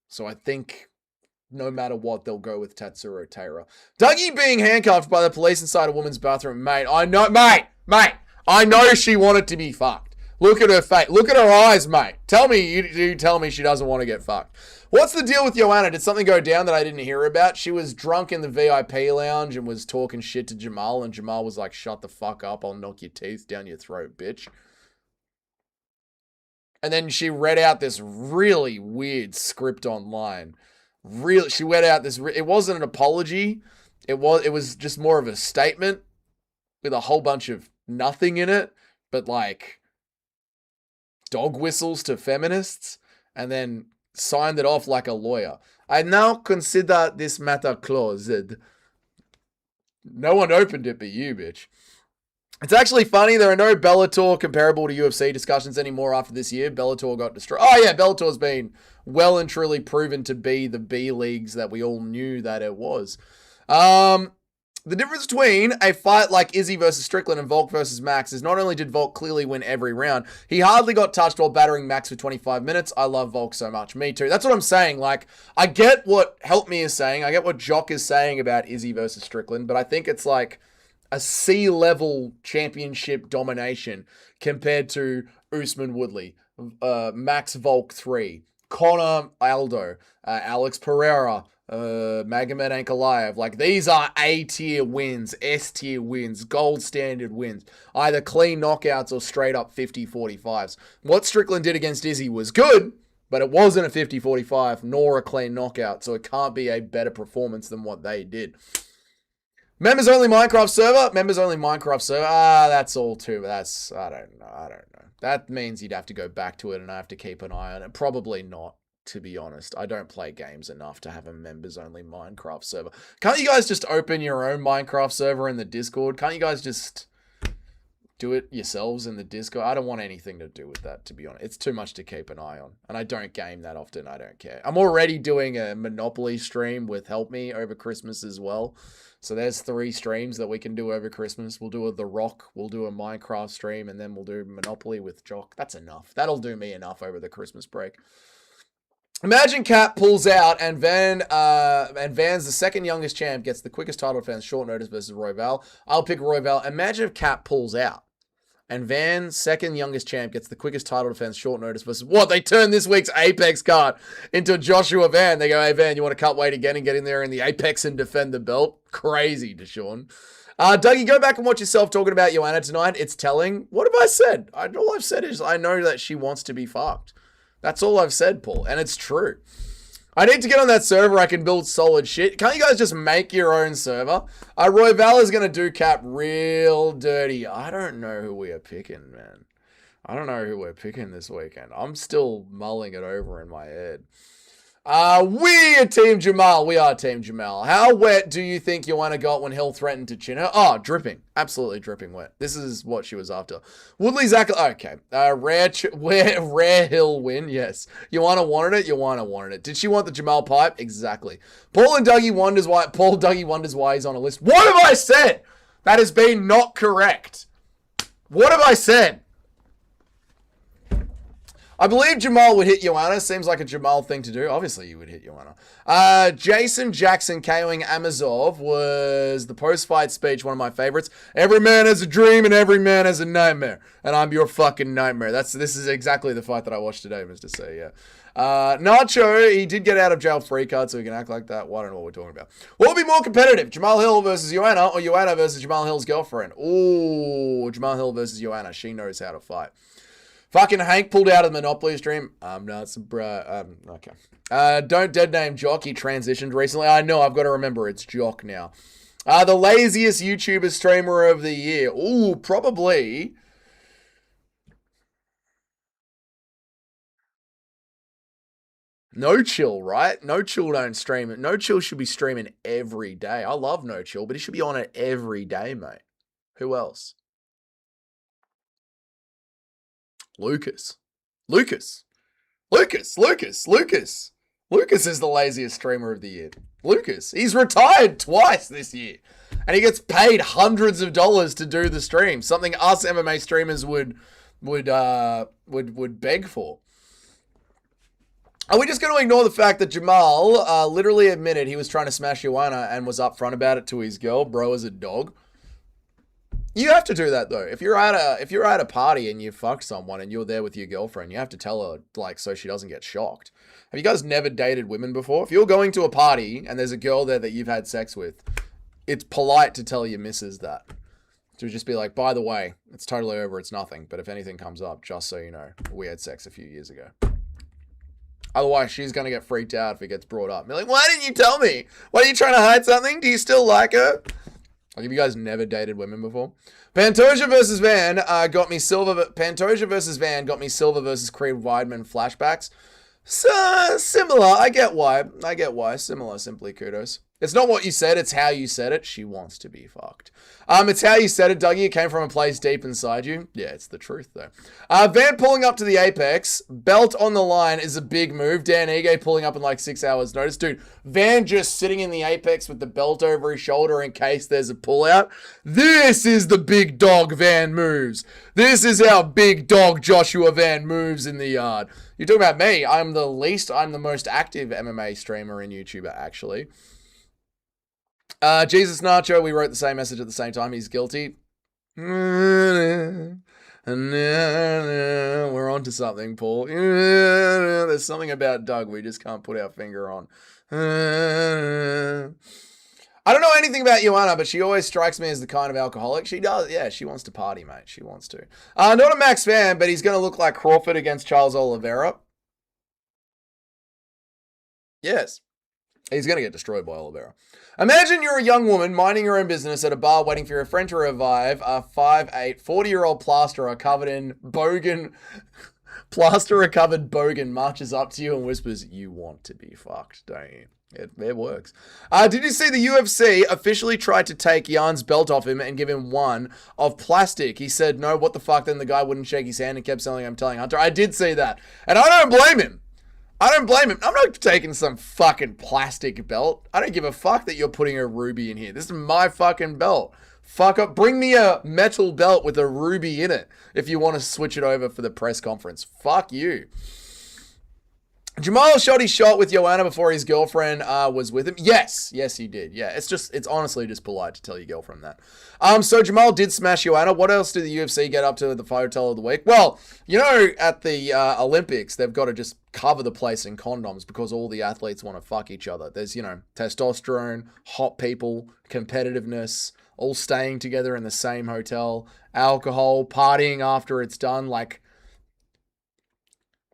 So I think no matter what, they'll go with Tatsuro Taira. Dougie being handcuffed by the police inside a woman's bathroom. Mate, I know, mate. I know she wanted to be fucked. Look at her face. Look at her eyes, mate. Tell me, you tell me she doesn't want to get fucked. What's the deal with Joanna? Did something go down that I didn't hear about? She was drunk in the VIP lounge and was talking shit to Jamal, and Jamal was like, shut the fuck up, I'll knock your teeth down your throat, bitch. And then she read out this really weird script online. She read out this, it wasn't an apology. It was just more of a statement with a whole bunch of nothing in it, but like dog whistles to feminists, and then signed it off like a lawyer. I now consider this matter closed. No one opened it but you, bitch. It's actually funny, there are no Bellator comparable to UFC discussions anymore after this year. Bellator got destroyed. Oh yeah, Bellator's been well and truly proven to be the B leagues that we all knew that it was. The difference between a fight like Izzy versus Strickland and Volk versus Max is not only did Volk clearly win every round, he hardly got touched while battering Max for 25 minutes. I love Volk so much. Me too. That's what I'm saying. Like, I get what Help Me is saying. I get what Jock is saying about Izzy versus Strickland, but I think it's like a C-level championship domination compared to Usman Woodley, Max Volk 3, Conor Aldo, Alex Pereira, Magomed Ankalaev. Like, these are A-tier wins, S-tier wins, gold standard wins. Either clean knockouts or straight up 50-45s. What Strickland did against Izzy was good, but it wasn't a 50-45 nor a clean knockout, so it can't be a better performance than what they did. Members only Minecraft server? Members only Minecraft server? That's all too. I don't know. That means you'd have to go back to it and I have to keep an eye on it. Probably not, to be honest. I don't play games enough to have a members only Minecraft server. Can't you guys just open your own Minecraft server in the Discord? Can't you guys just do it yourselves in the Discord? I don't want anything to do with that, to be honest. It's too much to keep an eye on. And I don't game that often. I don't care. I'm already doing a Monopoly stream with Help Me over Christmas as well. So there's 3 streams that we can do over Christmas. We'll do The Rock, we'll do a Minecraft stream, and then we'll do Monopoly with Jock. That's enough. That'll do me enough over the Christmas break. Imagine Cat pulls out and Van's the second youngest champ gets the quickest title defense short notice versus Royval. I'll pick Royval. Imagine if Cat pulls out and Van's second youngest champ gets the quickest title defense short notice versus what? They turn this week's Apex card into Joshua Van. They go, hey Van, you want to cut weight again and get in there in the Apex and defend the belt? Crazy, Deshaun. Dougie, go back and watch yourself talking about Joanna tonight. It's telling. What have I said? All I've said is I know that she wants to be fucked. That's all I've said, Paul, and it's true. I need to get on that server. I can build solid shit. Can't you guys just make your own server? Royval is going to do Cap real dirty. I don't know who we are picking, man. I don't know who we're picking this weekend. I'm still mulling it over in my head. We are Team Jamal. We are Team Jamal. How wet do you think Joanna got when Hill threatened to chin her? Oh, dripping. Absolutely dripping wet. This is what she was after. Woodley's okay. Rare Hill win. Yes. Joanna wanted it. Joanna wanted it. Did she want the Jamal pipe? Exactly. Paul Dougie wonders why he's on a list. What have I said? That has been not correct. What have I said? I believe Jamal would hit Joanna. Seems like a Jamal thing to do. Obviously, you would hit Joanna. Jason Jackson KOing Amazov was the post-fight speech, one of my favorites. Every man has a dream and every man has a nightmare. And I'm your fucking nightmare. This is exactly the fight that I watched today, Mr. C, yeah. Nacho, he did get out of jail free card, so he can act like that. Well, I don't know what we're talking about. What would be more competitive, Jamal Hill versus Joanna or Joanna versus Jamal Hill's girlfriend? Ooh, Jamal Hill versus Joanna. She knows how to fight. Fucking Hank pulled out of the Monopoly stream. I'm not surprised. Okay. Don't dead name Jock. He transitioned recently. I know. I've got to remember. It's Jock now. The laziest YouTuber streamer of the year. Ooh, probably. No Chill, right? No Chill don't stream it. No Chill should be streaming every day. I love No Chill, but he should be on it every day, mate. Who else? Lucas. Lucas is the laziest streamer of the year. Lucas, he's retired twice this year. And he gets paid hundreds of dollars to do the stream. Something us MMA streamers would beg for. Are we just going to ignore the fact that Jamal literally admitted he was trying to smash Joanna and was upfront about it to his girl? Bro is a dog. You have to do that though. If you're at a party and you fucked someone and you're there with your girlfriend, you have to tell her, like, so she doesn't get shocked. Have you guys never dated women before? If you're going to a party and there's a girl there that you've had sex with, it's polite to tell your missus that. To just be like, by the way, it's totally over, it's nothing. But if anything comes up, just so you know, we had sex a few years ago. Otherwise, she's going to get freaked out if it gets brought up. Be like, why didn't you tell me? Why are you trying to hide something? Do you still like her? Like, have you guys never dated women before? Pantoja versus Van got me silver. Pantoja versus Van got me silver versus Creed Weidman flashbacks. So, similar. I get why. Similar, simply kudos. It's not what you said, it's how you said it. She wants to be fucked. It's how you said it, Dougie. It came from a place deep inside you. Yeah, it's the truth, though. Van pulling up to the Apex. Belt on the line is a big move. Dan Ige pulling up in like 6 hours notice. Dude, Van just sitting in the Apex with the belt over his shoulder in case there's a pullout. This is the big dog Van moves. This is how big dog Joshua Van moves in the yard. You're talking about me. I'm the most active MMA streamer and YouTuber, actually. Jesus Nacho, we wrote the same message at the same time. He's guilty. We're on to something, Paul. There's something about Doug we just can't put our finger on. I don't know anything about Joanna, but she always strikes me as the kind of alcoholic. She does. Yeah, she wants to party, mate. She wants to. Not a Max fan, but he's going to look like Crawford against Charles Oliveira. Yes. He's going to get destroyed by Oliveira. Imagine you're a young woman minding your own business at a bar waiting for your friend to revive. A 5'8", 40-year-old plasterer covered in bogan... Plasterer-covered bogan marches up to you and whispers, you want to be fucked, don't you? It works. Did you see the UFC officially tried to take Jan's belt off him and give him one of plastic? He said, no, what the fuck? Then the guy wouldn't shake his hand and kept saying, I'm telling Hunter. I did see that. And I don't blame him. I'm not taking some fucking plastic belt. I don't give a fuck that you're putting a ruby in here. This is my fucking belt. Fuck up. Bring me a metal belt with a ruby in it if you want to switch it over for the press conference. Fuck you. Jamal shot his shot with Joanna before his girlfriend was with him. Yes, he did. Yeah, it's honestly just polite to tell your girlfriend that. So Jamal did smash Joanna. What else did the UFC get up to at the Hotel of the Week? Well, you know, at the Olympics, they've got to just cover the place in condoms because all the athletes want to fuck each other. There's, you know, testosterone, hot people, competitiveness, all staying together in the same hotel, alcohol, partying after it's done, like...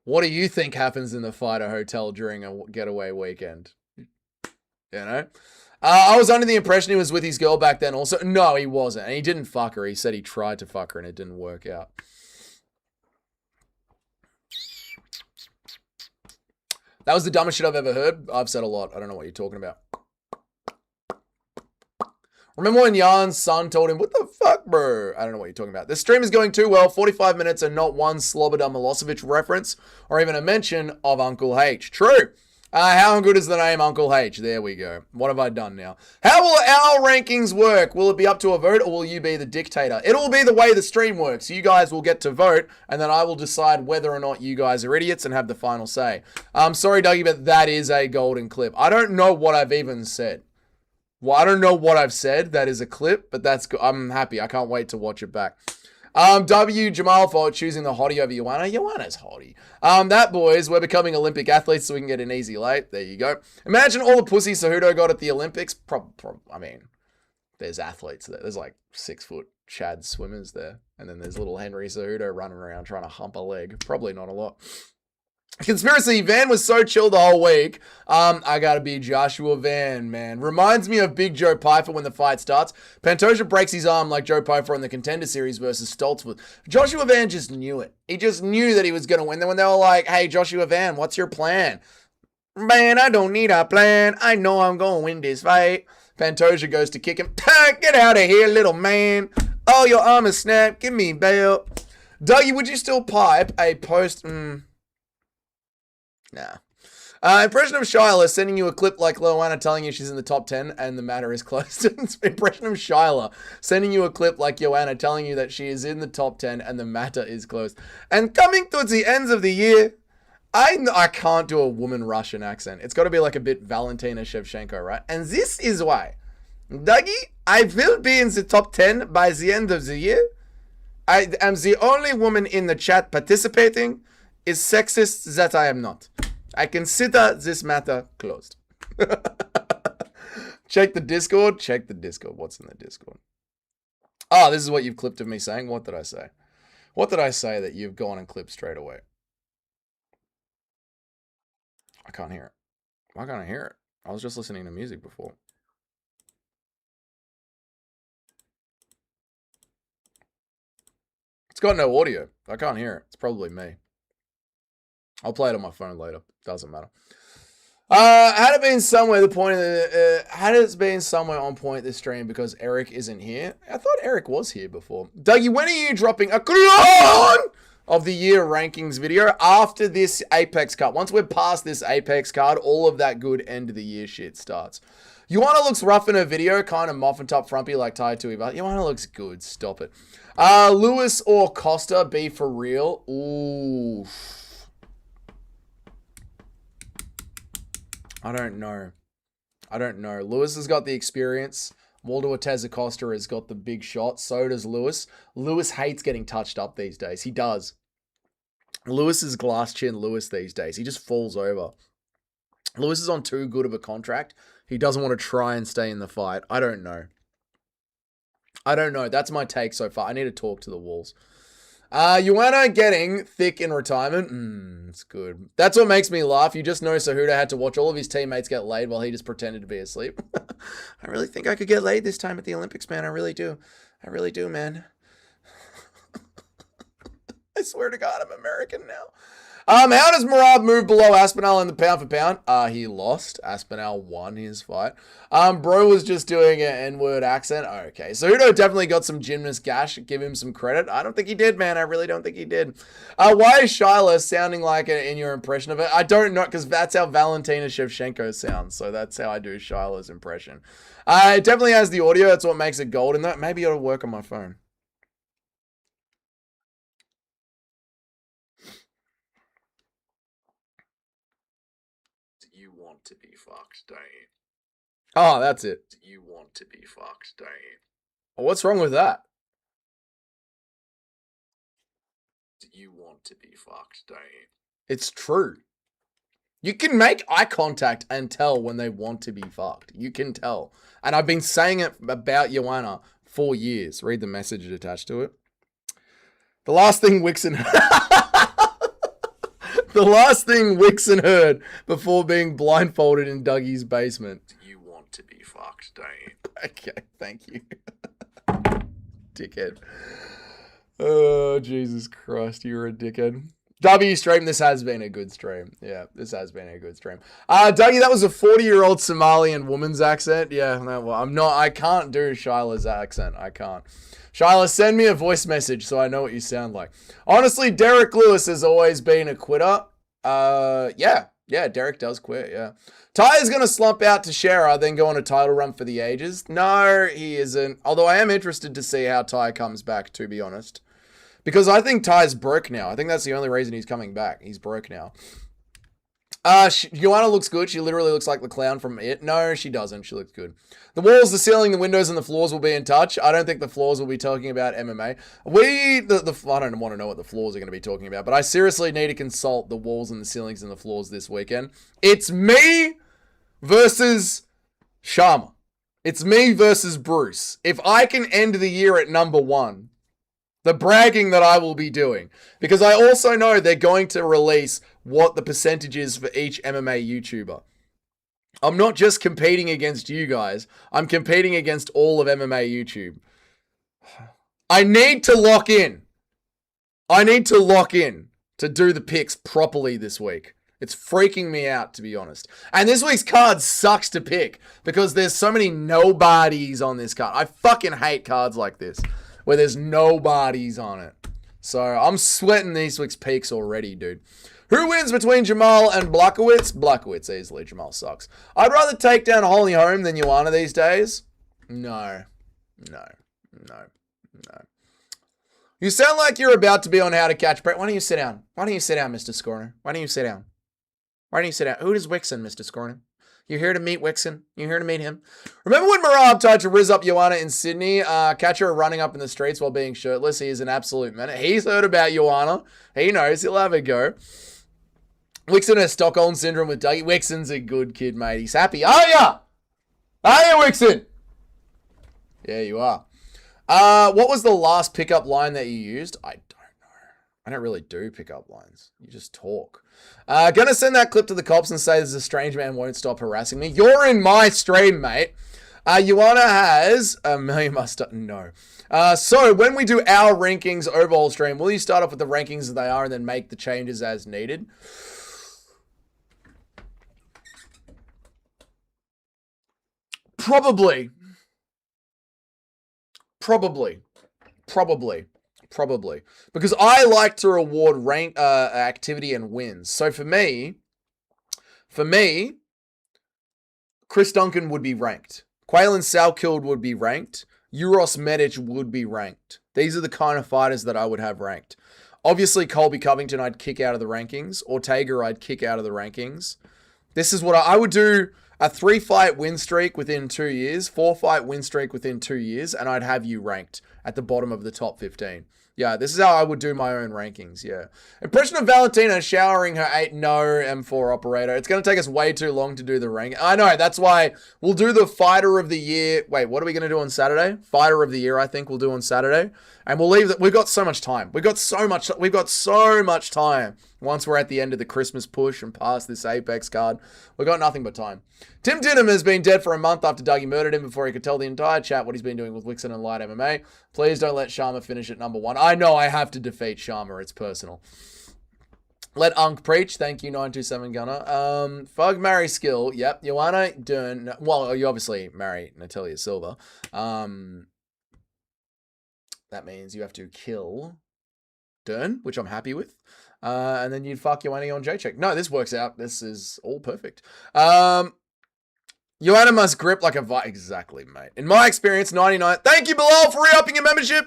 What do you think happens in the fighter hotel during a getaway weekend? You know? I was under the impression he was with his girl back then also. No, he wasn't. And he didn't fuck her. He said he tried to fuck her and it didn't work out. That was the dumbest shit I've ever heard. I've said a lot. I don't know what you're talking about. Remember when Jan's son told him, what the fuck, bro? I don't know what you're talking about. This stream is going too well. 45 minutes and not one Slobodan Milosevic reference or even a mention of Uncle H. True. How good is the name Uncle H? There we go. What have I done now? How will our rankings work? Will it be up to a vote or will you be the dictator? It'll be the way the stream works. You guys will get to vote and then I will decide whether or not you guys are idiots and have the final say. I'm sorry, Dougie, but that is a golden clip. I don't know what I've even said. Well, I don't know what I've said. That is a clip, but that's good. I'm happy. I can't wait to watch it back. Jamal for choosing the hottie over Joanna. Joanna's hottie. That, boys, we're becoming Olympic athletes so we can get an easy late. There you go. Imagine all the pussy Cejudo got at the Olympics. I mean, there's athletes there. There's like 6-foot Chad swimmers there. And then there's little Henry Cejudo running around trying to hump a leg. Probably not a lot. Conspiracy, Van was so chill the whole week. I gotta be Joshua Van, man. Reminds me of Big Joe Pyfer when the fight starts. Pantoja breaks his arm like Joe Pyfer in the Contender Series versus Stoltzford. Joshua Van just knew it. He just knew that he was gonna win. Then when they were like, hey, Joshua Van, what's your plan? Man, I don't need a plan. I know I'm gonna win this fight. Pantoja goes to kick him. Get out of here, little man. Oh, your arm is snapped. Give me bail. Dougie, would you still pipe a post... Nah. Impression of Shyla sending you a clip like Loana telling you she's in the top 10 and the matter is closed. Impression of Shyla sending you a clip like Joanna telling you that she is in the top 10 and the matter is closed. And coming towards the ends of the year, I can't do a woman Russian accent. It's got to be like a bit Valentina Shevchenko, right? And this is why. Dougie, I will be in the top 10 by the end of the year. I am the only woman in the chat participating. Is sexist that I am not. I consider this matter closed. Check the Discord. Check the Discord. What's in the Discord? Oh, this is what you've clipped of me saying. What did I say? What did I say that you've gone and clipped straight away? I can't hear it. Why can't I hear it? I was just listening to music before. It's got no audio. I can't hear it. It's probably me. I'll play it on my phone later. Doesn't matter. Had it been somewhere had it been somewhere on point this stream because Eric isn't here? I thought Eric was here before. Dougie, when are you dropping a clone of the year rankings video after this Apex card? Once we're past this Apex card, all of that good end of the year shit starts. Joanna looks rough in her video, kind of muffin top frumpy like Tai Tui, but Joanna looks good. Stop it. Lewis or Costa, be for real. Ooh. I don't know. Lewis has got the experience. Waldo Ortez Acosta has got the big shot. So does Lewis. Lewis hates getting touched up these days. He does. Lewis is glass chin Lewis these days. He just falls over. Lewis is on too good of a contract. He doesn't want to try and stay in the fight. I don't know. That's my take so far. I need to talk to the walls. Joanna getting thick in retirement. It's good. That's what makes me laugh. You just know Cejudo had to watch all of his teammates get laid while he just pretended to be asleep. I really think I could get laid this time at the Olympics, man. I really do. Man. I swear to God, I'm American now. How does Merab move below Aspinall in the pound for pound? He lost. Aspinall won his fight. Bro was just doing an N-word accent. Okay, so Cejudo definitely got some gymnast gash. Give him some credit. I don't think he did, man. I really don't think he did. Why is Shyla sounding like it in your impression of it? I don't know, because that's how Valentina Shevchenko sounds. So that's how I do Shyla's impression. It definitely has the audio. That's what makes it gold in that. Maybe it'll work on my phone. To be fucked, don't you? Oh, that's it. You want to be fucked, don't you? Well, what's wrong with that? You want to be fucked, don't you? It's true. You can make eye contact and tell when they want to be fucked. You can tell. And I've been saying it about Joanna for years. Read the message attached to it. The last thing Wixon... The last thing Wixon heard before being blindfolded in Dougie's basement. You want to be fucked, don't you? Okay, thank you. Dickhead. Oh, Jesus Christ, you're a dickhead. W stream, this has been a good stream. Yeah, this has been a good stream. Dougie, that was a 40-year-old Somalian woman's accent. Yeah, no, well, I can't do Shyla's accent. I can't. Shyla, send me a voice message so I know what you sound like. Honestly, Derek Lewis has always been a quitter. Yeah, Derek does quit, yeah. Ty is going to slump out to Shera, then go on a title run for the ages. No, he isn't. Although I am interested to see how Ty comes back, to be honest. Because I think Ty's broke now. I think that's the only reason he's coming back. He's broke now. Joanna looks good. She literally looks like the clown from It. No, she doesn't. She looks good. The walls, the ceiling, the windows, and the floors will be in touch. I don't think the floors will be talking about MMA. I don't want to know what the floors are going to be talking about, but I seriously need to consult the walls and the ceilings and the floors this weekend. It's me versus Sharma. It's me versus Bruce. If I can end the year at number 1, the bragging that I will be doing, because I also know they're going to release what the percentage is for each MMA YouTuber. I'm not just competing against you guys. I'm competing against all of MMA YouTube. I need to lock in. To do the picks properly this week. It's freaking me out, to be honest. And this week's card sucks to pick because there's so many nobodies on this card. I fucking hate cards like this where there's nobodies on it. So I'm sweating this week's picks already, dude. Who wins between Jamal and Blachowicz? Blachowicz easily. Jamal sucks. I'd rather take down Holy Home than Joanna these days. No. You sound like you're about to be on How to Catch Brett. Why don't you sit down? Why don't you sit down, Mr. Scorner? Why don't you sit down? Why don't you sit down? Who is Wixon, Mr. Scorner? You're here to meet Wixon. You're here to meet him. Remember when Marab tried to rizz up Joanna in Sydney? Catch her running up in the streets while being shirtless. He is an absolute menace. He's heard about Joanna. He knows. He'll have a go. Wixon has Stockholm Syndrome with Dougie. Wixon's a good kid, mate. He's happy. Are ya? Are ya, Wixon? Yeah, you are. What was the last pickup line that you used? I don't know. I don't really do pickup lines. You just talk. Gonna send that clip to the cops and say there's a strange man won't stop harassing me. You're in my stream, mate. Joanna has a million must. No. So when we do our rankings overall stream, will you start off with the rankings as they are and then make the changes as needed? Probably. Because I like to reward rank activity and wins. So for me, Chris Duncan would be ranked. Quaylen Salkeld would be ranked. Uros Medic would be ranked. These are the kind of fighters that I would have ranked. Obviously, Colby Covington I'd kick out of the rankings. Ortega I'd kick out of the rankings. This is what I would do. A 3-fight win streak within 2 years, 4-fight win streak within 2 years, and I'd have you ranked at the bottom of the top 15. Yeah, this is how I would do my own rankings, yeah. Impression of Valentina showering her 8 no M4 operator. It's going to take us way too long to do the rank. I know, that's why we'll do the Fighter of the Year. Wait, what are we going to do on Saturday? Fighter of the Year, I think we'll do on Saturday. And we'll leave that. We've got so much time. We've got so much time. Once we're at the end of the Christmas push and past this Apex card, we've got nothing but time. Tim Dinham has been dead for a month after Dougie murdered him before he could tell the entire chat what he's been doing with Wixon and Light MMA. Please don't let Sharma finish at number 1. I know I have to defeat Sharma. It's personal. Let Unk preach. Thank you, 927 Gunner. Fug, marry, skill. Yep. Joanna, Dern. Well, you obviously marry Natalia Silva. That means you have to kill Dern, which I'm happy with. And then you'd fuck Joanna on J-check. No, this works out. This is all perfect. Joanna must grip like a exactly, mate. In my experience, 99... Thank you, Bilal, for re-upping your membership.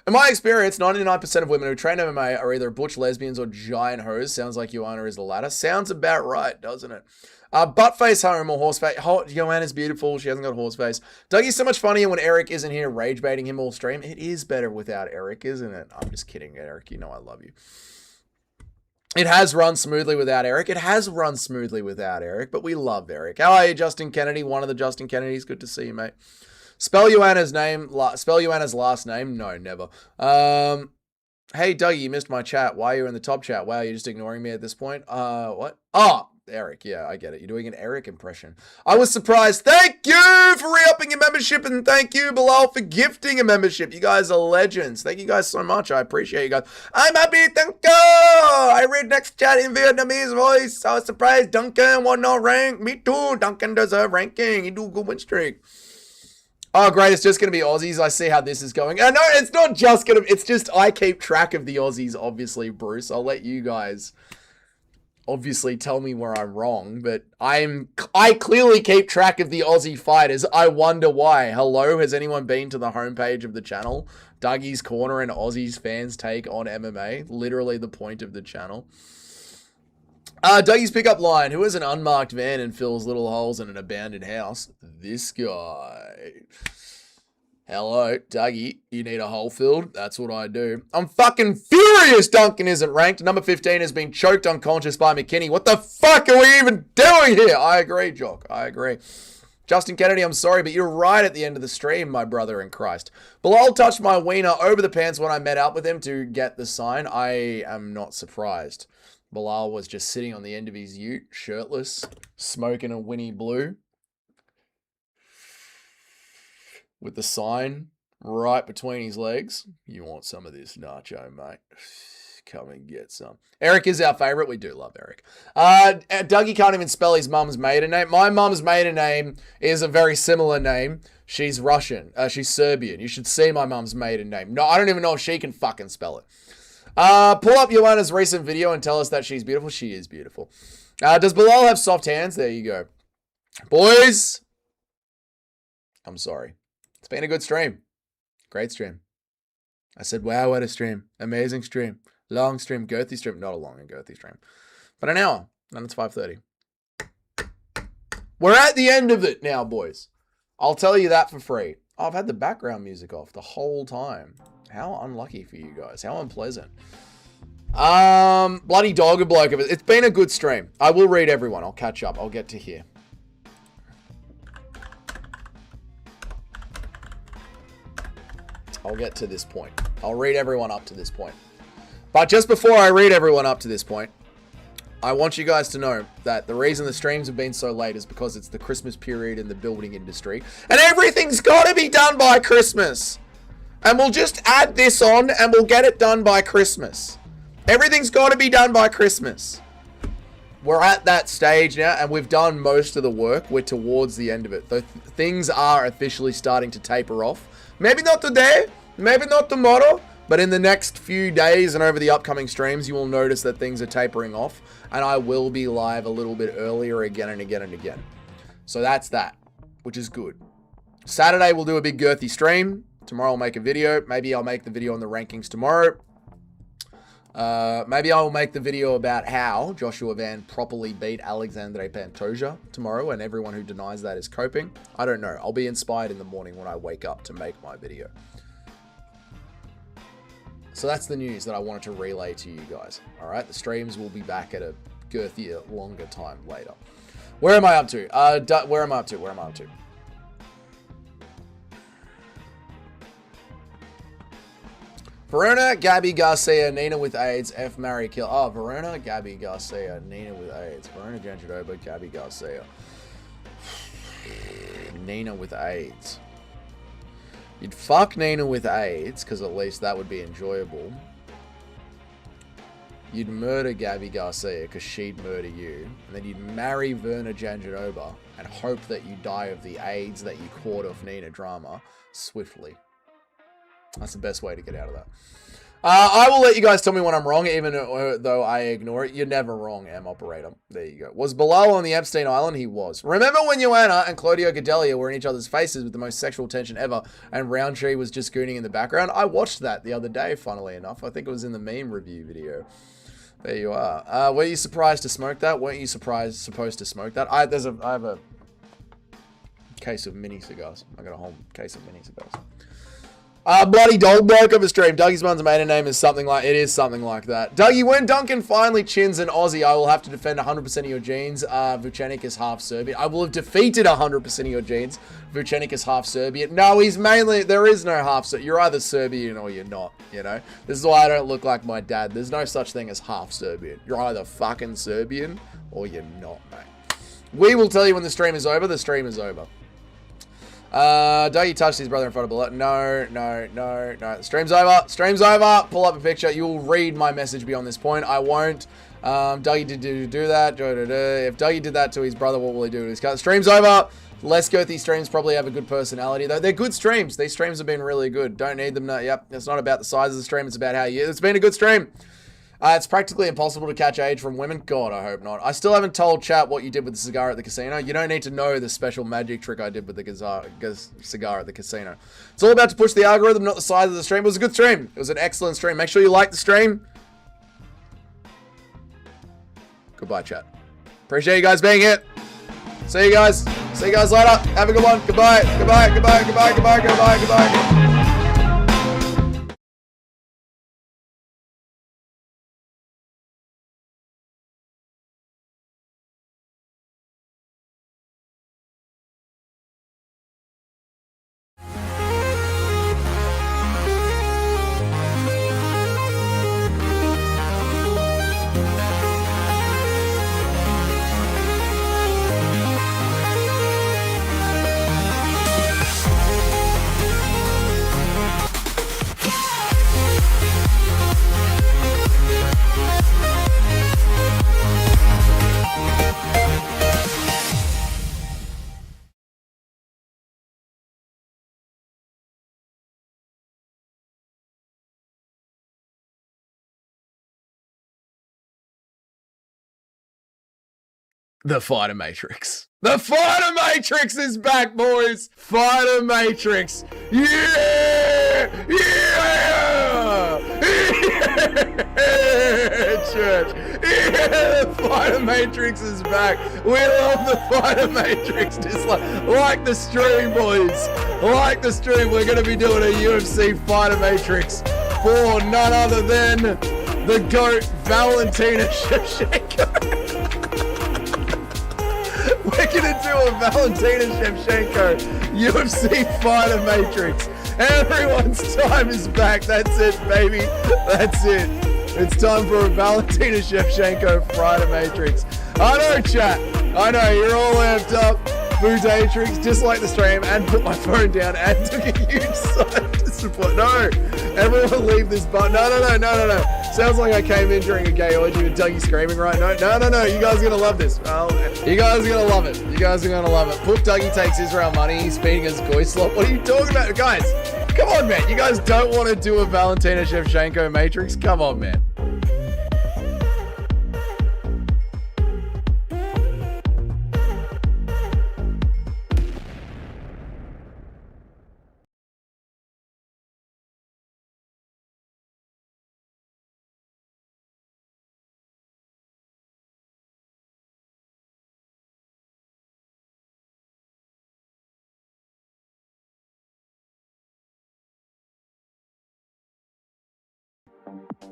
In my experience, 99% of women who train MMA are either butch lesbians or giant hoes. Sounds like Joanna is the latter. Sounds about right, doesn't it? Butt face home or horse face. Joanna's beautiful. She hasn't got horse face. Dougie's so much funnier when Eric isn't here rage baiting him all stream. It is better without Eric, isn't it? I'm just kidding, Eric. You know I love you. It has run smoothly without Eric. But we love Eric. How are you, Justin Kennedy? One of the Justin Kennedys. Good to see you, mate. Spell Joanna's last name. No, never. Hey, Dougie, you missed my chat. Why are you in the top chat? Wow, you're just ignoring me at this point. What? Oh, Eric. Yeah, I get it. You're doing an Eric impression. I was surprised. Thank you for re-upping your membership, and thank you, Bilal, for gifting a membership. You guys are legends. Thank you guys so much. I appreciate you guys. I'm happy, thank you. I read next chat in Vietnamese voice. I was surprised Duncan won no rank. Me too. Duncan deserves ranking. He do a good win streak. Oh, great. It's just going to be Aussies. I see how this is going. No, it's not just going to... It's just I keep track of the Aussies, obviously, Bruce. I'll let you guys obviously tell me where I'm wrong, but I clearly keep track of the Aussie fighters. I wonder why. Hello? Has anyone been to the homepage of the channel? Dougie's Corner and Aussies fans take on MMA. Literally the point of the channel. Dougie's pickup line. Who has an unmarked van and fills little holes in an abandoned house? This guy. Hello, Dougie. You need a hole filled? That's what I do. I'm fucking furious Duncan isn't ranked. Number 15 has been choked unconscious by McKinney. What the fuck are we even doing here? I agree, Jock. I agree. Justin Kennedy, I'm sorry, but you're right at the end of the stream, my brother in Christ. Bilal touched my wiener over the pants when I met up with him to get the sign. I am not surprised. Bilal was just sitting on the end of his ute, shirtless, smoking a Winnie Blue, with the sign right between his legs. You want some of this nacho, mate? Come and get some. Eric is our favorite. We do love Eric. Dougie can't even spell his mum's maiden name. My mum's maiden name is a very similar name. She's Russian. She's Serbian. You should see my mum's maiden name. No, I don't even know if she can fucking spell it. Pull up Joanna's recent video and tell us that she's beautiful. She is beautiful. Does Bilal have soft hands? There you go. Boys, I'm sorry. It's been a good stream. Great stream. I said, wow, what a stream. Amazing stream. Long stream, girthy stream. Not a long and girthy stream. But an hour. And it's 5:30. We're at the end of it now, boys. I'll tell you that for free. Oh, I've had the background music off the whole time. How unlucky for you guys. How unpleasant. Bloody dog and bloke. It's been a good stream. I will read everyone. I'll catch up. I'll get to here. I'll get to this point. I'll read everyone up to this point. But just before I read everyone up to this point, I want you guys to know that the reason the streams have been so late is because it's the Christmas period in the building industry. And everything's got to be done by Christmas. And we'll just add this on and we'll get it done by Christmas. Everything's got to be done by Christmas. We're at that stage now and we've done most of the work. We're towards the end of it. Things are officially starting to taper off. Maybe not today, maybe not tomorrow, but in the next few days and over the upcoming streams, you will notice that things are tapering off and I will be live a little bit earlier again and again and again. So that's that, which is good. Saturday, we'll do a big girthy stream. Tomorrow I'll make a video. Maybe I'll make the video on the rankings tomorrow. Maybe I'll make the video about how Joshua Van properly beat Alexandre Pantoja tomorrow and everyone who denies that is coping. I don't know. I'll be inspired in the morning when I wake up to make my video. So that's the news that I wanted to relay to you guys. All right, the streams will be back at a girthier, longer time later. Where am I up to? Where am I up to? Verona, Gabby Garcia, Nina with AIDS, F, Mary, kill. Oh, Verona, Gabby Garcia, Nina with AIDS. Verona, Janjadoba, Gabby Garcia. Nina with AIDS. You'd fuck Nina with AIDS, because at least that would be enjoyable. You'd murder Gabby Garcia, because she'd murder you. And then you'd marry Verna Janjanova and hope that you die of the AIDS that you caught off Nina drama swiftly. That's the best way to get out of that. I will let you guys tell me when I'm wrong, even though I ignore it. You're never wrong, M operator. There you go. Was Bilal on the Epstein Island? He was. Remember when Joanna and Claudio Gadelia were in each other's faces with the most sexual tension ever, and Roundtree was just gooning in the background? I watched that the other day, funnily enough. I think it was in the meme review video. There you are. Were you surprised to smoke that? Weren't you supposed to smoke that? I have a case of mini cigars. I got a whole case of mini cigars. Bloody dog bloke of a stream. Dougie's mum's maiden name is something like, it is something like that. Dougie, when Duncan finally chins an Aussie, I will have to defend 100% of your genes. Vucenic is half Serbian. I will have defeated 100% of your genes. Vucenic is half Serbian. No, he's mainly, there is no half Serbian. You're either Serbian or you're not, you know? This is why I don't look like my dad. There's no such thing as half Serbian. You're either fucking Serbian or you're not, mate. We will tell you when the stream is over. The stream is over. Dougie touched his brother in front of Bullet. No. Stream's over. Stream's over. Pull up a picture. You will read my message beyond this point. I won't. Dougie did do that. If Dougie did that to his brother, what will he do to his cut? Stream's over. Less girthy streams probably have a good personality, though. They're good streams. These streams have been really good. Don't need them. No, yep. It's not about the size of the stream. It's about how you... It's been a good stream. It's practically impossible to catch age from women. God, I hope not. I still haven't told chat what you did with the cigar at the casino. You don't need to know the special magic trick I did with the cigar at the casino. It's all about to push the algorithm, not the size of the stream. It was a good stream. It was an excellent stream. Make sure you like the stream. Goodbye, chat. Appreciate you guys being here. See you guys. See you guys later. Have a good one. Goodbye. Goodbye. The Fighter Matrix. The Fighter Matrix is back, boys. Fighter Matrix. Yeah! Yeah! Yeah! Church. Yeah! The Fighter Matrix is back. We love the Fighter Matrix. Just like the stream, boys. Like the stream, we're going to be doing a UFC Fighter Matrix for none other than the GOAT, Valentina Shevchenko. We're gonna do a Valentina Shevchenko UFC Fighter Matrix. Everyone's time is back. That's it, baby. That's it. It's time for a Valentina Shevchenko Fighter Matrix. I know, chat. I know, you're all amped up. Bootatrix, just like the stream, and put my phone down and took a huge sign to support. No, everyone leave this button. No. Sounds like I came in during a gay orgy with Dougie screaming right now. No. You guys are going to love this. Well, you guys are going to love it. You guys are going to love it. Put Dougie takes Israel money. He's feeding us Goy slot. What are you talking about? Guys, come on, man. You guys don't want to do a Valentina Shevchenko Matrix? Come on, man.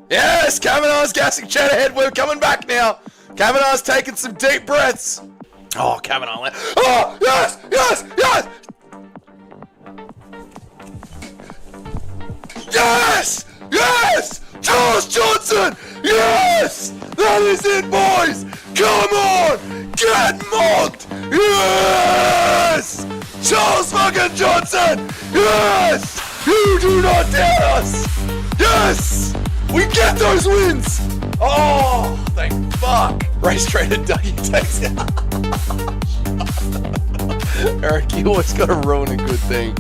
Yes, Kavanaugh's gassing chat ahead. We're coming back now. Kavanaugh's taking some deep breaths. Oh, Kavanaugh. Oh, yes. Yes! Charles Johnson! Yes! That is it, boys! Come on! Get mocked! Yes! Charles fucking Johnson! Yes! You do not doubt us! Yes! We get those wins! Oh, thank fuck! Race trader Dougie takes it. Eric, you always gotta ruin a good thing.